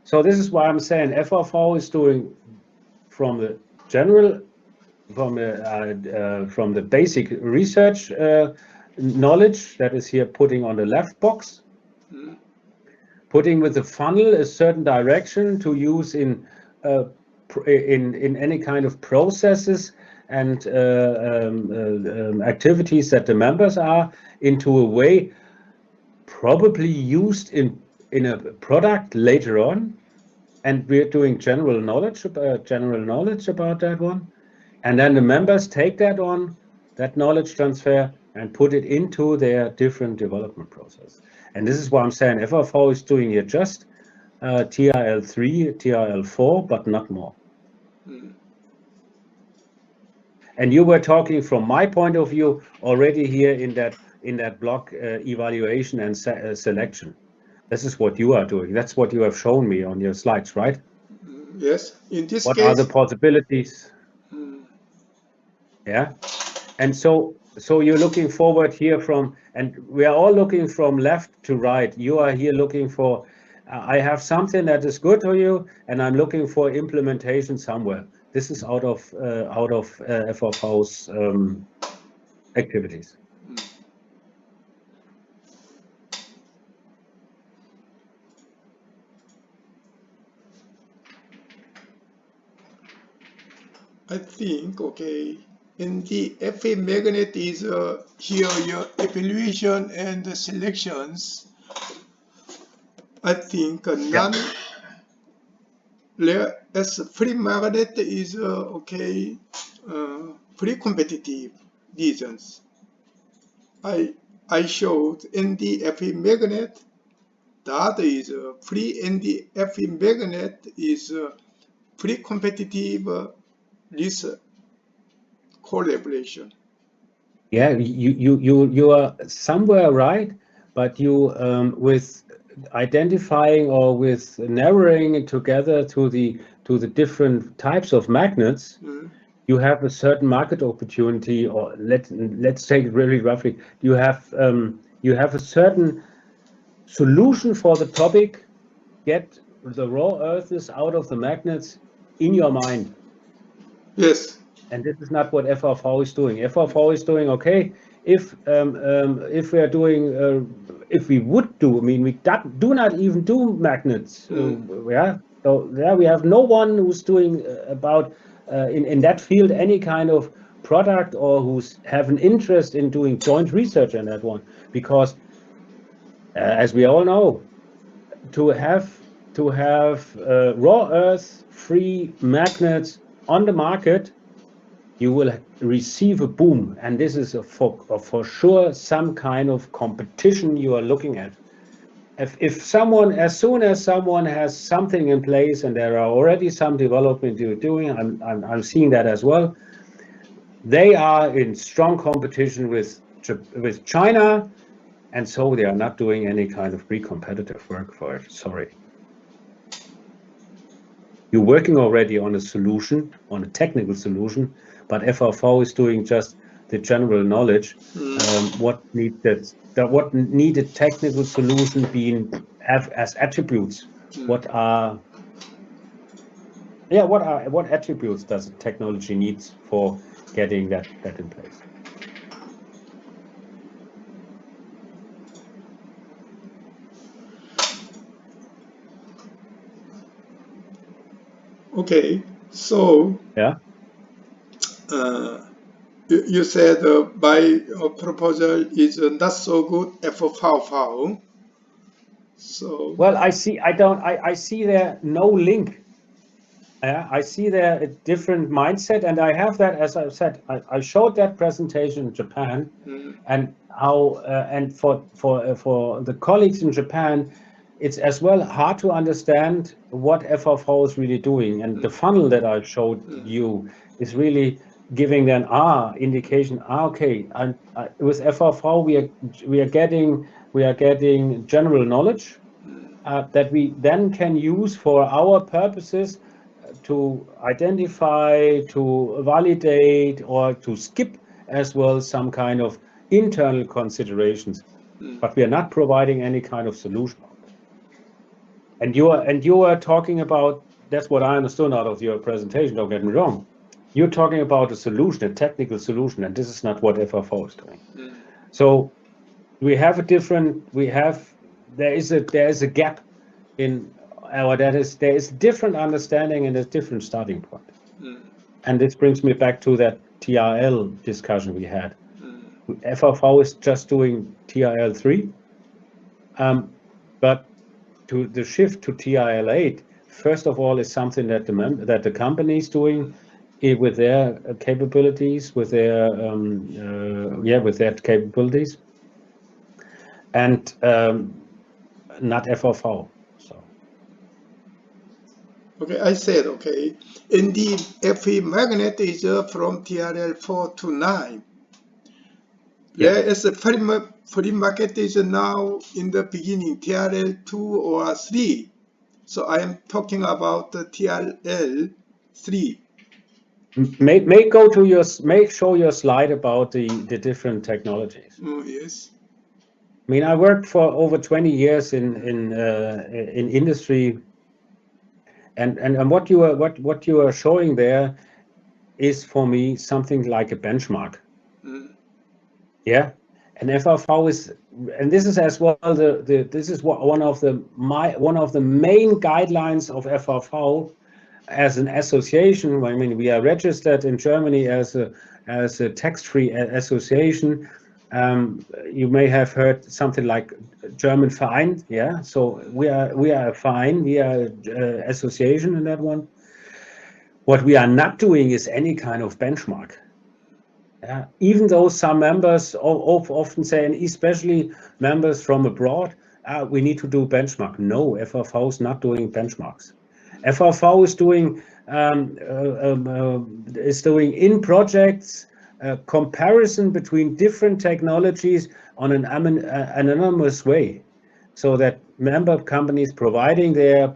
So this is why I'm saying FRV is doing from the general, from the basic research knowledge that is here putting on the left box, putting with the funnel a certain direction to use in any kind of processes and activities that the members are into a way probably used in a product later on, and we're doing general knowledge about that one, and then the members take that on, that knowledge transfer, and put it into their different development process. And this is why I'm saying FRV is doing here just TRL3, TRL4, but not more. And you were talking from my point of view already here in that block evaluation and selection. This is what you are doing. That's what you have shown me on your slides, right? Yes. In this what case, are the possibilities? Yeah. And so you're looking forward here from, and we are all looking from left to right. You are here looking for, I have something that is good for you, and I'm looking for implementation somewhere. This is out of FRV's activities. I think, okay, in the FA magnet is here your evaluation and the selections. I think as free magnet is okay, pre-competitive reasons. I showed ND-Fe magnet that is free ND-Fe magnet is pre-competitive research collaboration. Yeah, you are somewhere right, but you with identifying or with narrowing it together to the different types of magnets, you have a certain market opportunity, or let's take it really roughly. You have a certain solution for the topic. Get the raw earths out of the magnets in your mind. Yes. And this is not what FVV is doing. FVV is doing, okay, if we are doing, if we would do, I mean, we do not even do magnets. Yeah, so there we have no one who's doing about in that field any kind of product or who's have an interest in doing joint research in that one, because as we all know, to have raw earth free magnets on the market, you will receive a boom, and this is for sure some kind of competition you are looking at. If someone, as soon as someone has something in place, and there are already some development you're doing, I'm seeing that as well. They are in strong competition with China, and so they are not doing any kind of pre-competitive work for it. Sorry. You're working already on a solution, on a technical solution, but FVV is doing just the general knowledge. What needed technical solution have as attributes? What attributes does the technology needs for getting that in place? Okay, so Yeah. You said my proposal is not so good for FVV. So Well, I see there no link. I see there a different mindset, and I have that, as I said, I showed that presentation in Japan, and how and for the colleagues in Japan, it's as well hard to understand what FVV is really doing, and the funnel that I showed you is really giving them indication. Okay, and with FVV we are getting general knowledge that we then can use for our purposes to identify, to validate, or to skip as well some kind of internal considerations. But we are not providing any kind of solution. And you are talking about, that's what I understood out of your presentation, don't get me wrong. You're talking about a solution, a technical solution, and this is not what FVV is doing. So we have there is a gap in our, there is different understanding and a different starting point. And this brings me back to that TRL discussion we had. FVV is just doing TRL3, but to the shift to TRL8, first of all, is something that the company is doing with their capabilities, with their capabilities, and not FVV. So. Okay, I said okay. Indeed, FE magnet is from TRL4 to 9. There is a free market is now in the beginning TRL2 or 3. So I am talking about the TRL3. Show your slide about the different technologies. Yes. I mean, I worked for over 20 years in industry, and what you are showing there is for me something like a benchmark. Yeah, and FVV is, and this is as well this is one of the main guidelines of FVV as an association. I mean, we are registered in Germany as a tax-free association. You may have heard something like German Verein. Yeah, so we are a Verein, we are association in that one. What we are not doing is any kind of benchmark. Even though some members often say, and especially members from abroad, we need to do benchmark. No, FVV is not doing benchmarks. FVV is doing in projects comparison between different technologies on an anonymous way, so that member companies providing their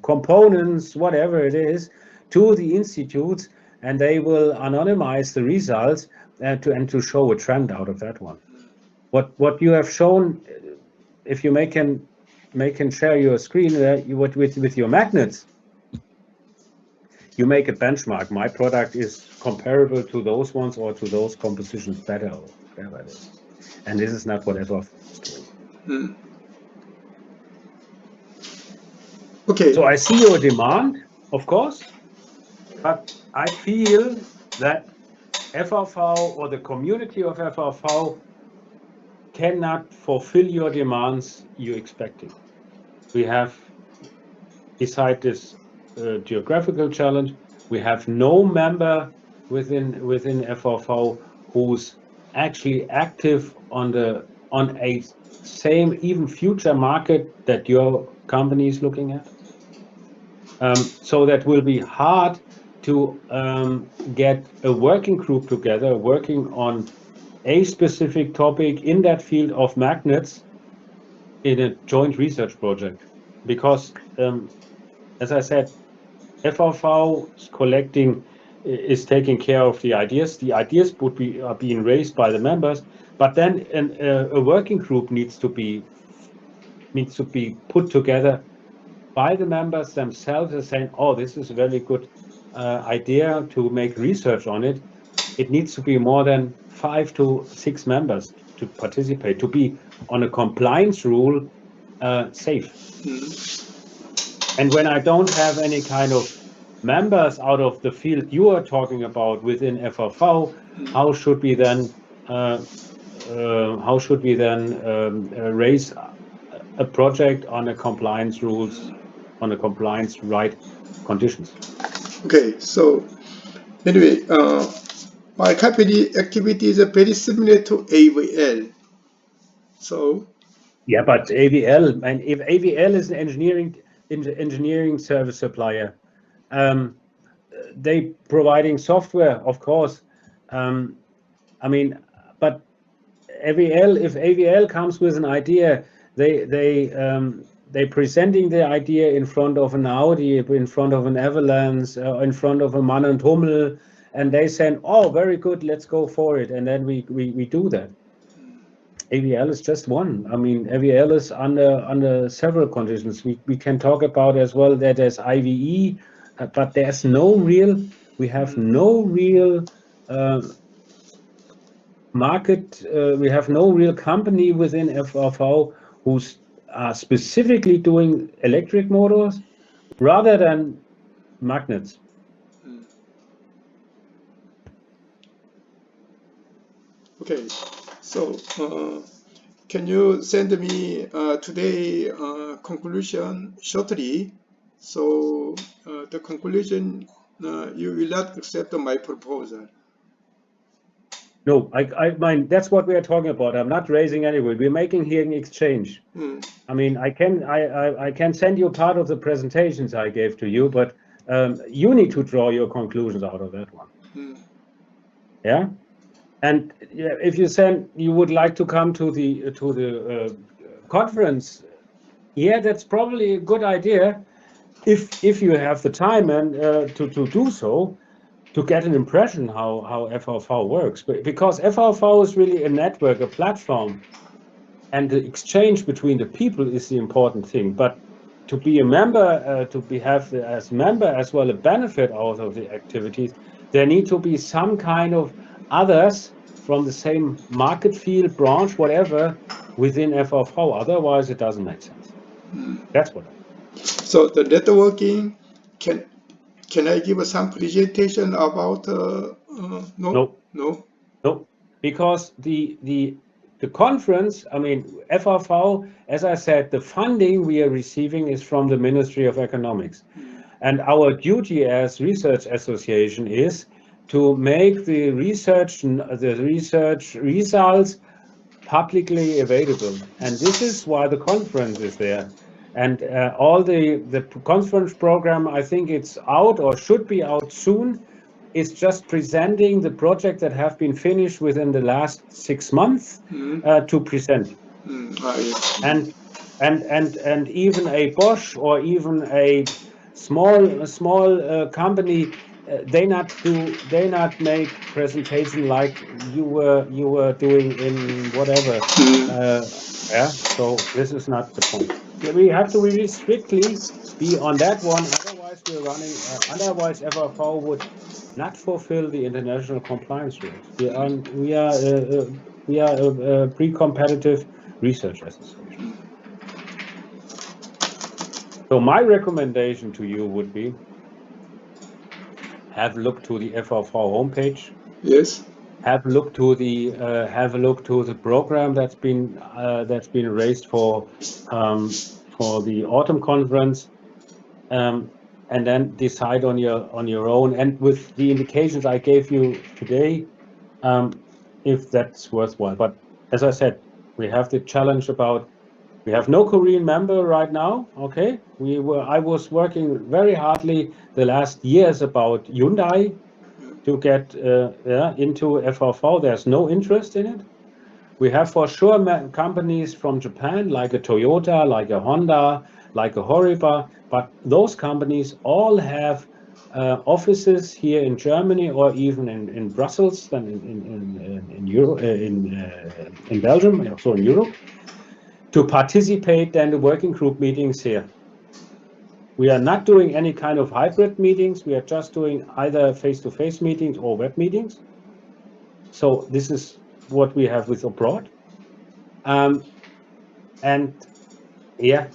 components, whatever it is, to the institutes, and they will anonymize the results and to show a trend out of that one. What you have shown, if you can share your screen with your magnets, you make a benchmark. My product is comparable to those ones or to those compositions better or whatever it is. And this is not what FVV is doing. Mm. Okay. So I see your demand, of course, but I feel that FVV or the community of FVV cannot fulfill your demands you're expecting. We have, beside this geographical challenge, we have no member within FVV who's actually active on a same even future market that your company is looking at. So that will be hard to get a working group together working on a specific topic in that field of magnets in a joint research project, because as I said, FVV is taking care of the ideas. The ideas are being raised by the members, but then a working group needs to be put together by the members themselves as saying, oh, this is a very good idea to make research on it. It needs to be more than 5 to 6 members to participate, to be on a compliance rule safe. And when I don't have any kind of members out of the field you are talking about within FVV, how should we then raise a project on a compliance rules, on a compliance right conditions? Okay, so anyway, my company activities are very similar to AVL. So yeah, but AVL, and if AVL is an engineering service supplier, they providing software, of course. I mean, but AVL, if AVL comes with an idea, they presenting the idea in front of an Audi, in front of an Avalanche, in front of a Mann and Hummel, and they say, oh, very good, let's go for it, and then we do that. AVL is just one. I mean, AVL is under several conditions. We can talk about as well that there's IVE, but there's no real. We have no real market. We have no real company within FVV who's specifically doing electric motors rather than magnets. okay, so can you send me today conclusion shortly? So the conclusion, you will not accept my proposal. No, I mean, that's what we are talking about. I'm not raising anyone. We're making here an exchange. I mean, I can send you part of the presentations I gave to you, but you need to draw your conclusions out of that one. Yeah. And if you would like to come to the conference, yeah, that's probably a good idea if you have the time and to do so, to get an impression how FVV works. Because FVV is really a network, a platform, and the exchange between the people is the important thing. But to be a member, as a member as well a benefit out of the activities, there need to be some kind of others from the same market field, branch, whatever, within FVV. Otherwise, it doesn't make sense. That's what. So the networking, can I give some presentation about? No. No, because the conference, I mean, FVV, as I said, the funding we are receiving is from the Ministry of Economics. And our duty as research association is to make the research results publicly available. And this is why the conference is there. And all the conference program, I think it's out or should be out soon, is just presenting the project that have been finished within the last 6 months to present. And even a Bosch or even a small company, they not make presentation like you were doing in whatever. Yeah. So this is not the point. We have to really strictly be on that one. Otherwise, otherwise we're running. Otherwise, FFV would not fulfill the international compliance rules. We are a pre-competitive research association. So my recommendation to you would be have a look to the FFV homepage. Yes. Have a look to the program that's been raised for the autumn conference, and then decide on your own. And with the indications I gave you today, if that's worthwhile. But as I said, we have the challenge about we have no Korean member right now. Okay, I was working very hardly the last years about Hyundai to get into FFV. There's no interest in it. We have for sure companies from Japan, like a Toyota, like a Honda, like a Horiba, but those companies all have offices here in Germany or even in Brussels, then in Europe, in Belgium, also in Europe, to participate in the working group meetings here. We are not doing any kind of hybrid meetings. We are just doing either face-to-face meetings or web meetings. So this is what we have with abroad. And yeah,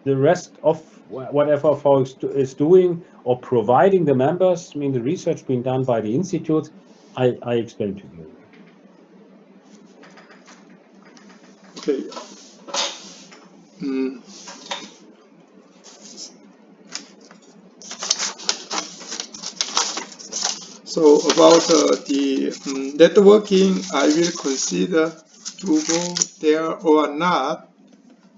the rest of what FFV is doing or providing the members, I mean, the research being done by the institute, I explained to you. Okay. So about the networking, I will consider to go there or not.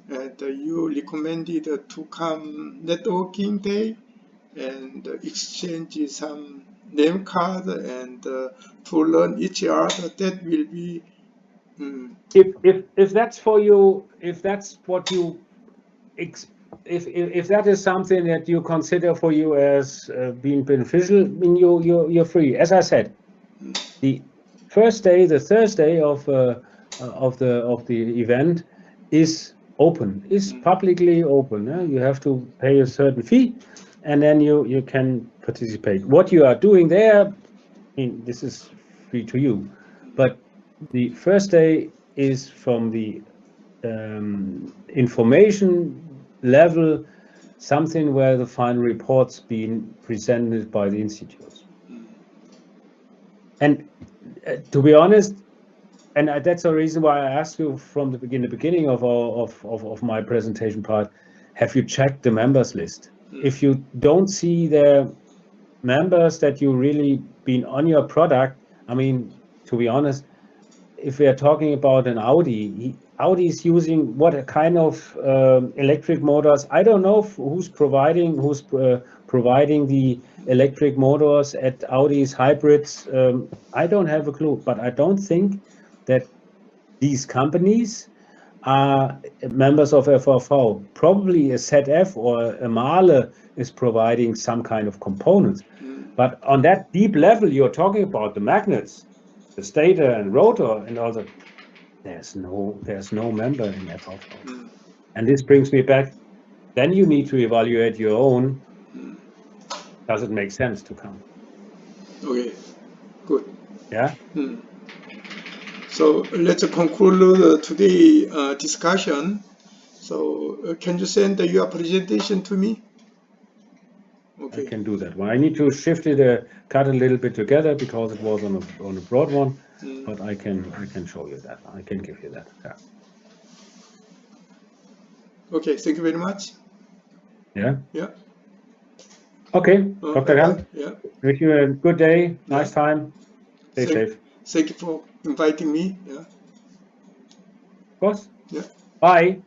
And you recommended to come networking day and exchange some name card and to learn each other. That will be. If that's for you, if that's what you if that is something that you consider for you as being beneficial, I mean, you're free. As I said, the first day, the Thursday of the event is open, is publicly open. You have to pay a certain fee, and then you can participate. What you are doing there, I mean, this is free to you, but the first day is from the information level, something where the final reports being presented by the institutes. And to be honest, and that's the reason why I asked you from the beginning of my presentation part, have you checked the members list? If you don't see the members that you really been on your product, I mean, to be honest, if we are talking about an Audi is using what kind of electric motors? I don't know who's providing the electric motors at Audi's hybrids. I don't have a clue, but I don't think that these companies are members of FFV. Probably a ZF or a Mahle is providing some kind of components. But on that deep level, you're talking about the magnets, the stator and rotor and all that. There's no member in FFV. And this brings me back. Then you need to evaluate your own. Does it make sense to come? Okay, good. Yeah. So let's conclude today's discussion. So can you send your presentation to me? Okay. I can do that. Well, I need to shift it, cut a little bit together because it was on a broad one, but I can show you that. I can give you that. Yeah. Okay. Thank you very much. Yeah. Yeah. Okay, Dr. Kang. Yeah. Wish you a good day. Nice time. Stay safe. Thank you for inviting me. Yeah. Of course. Yeah. Bye.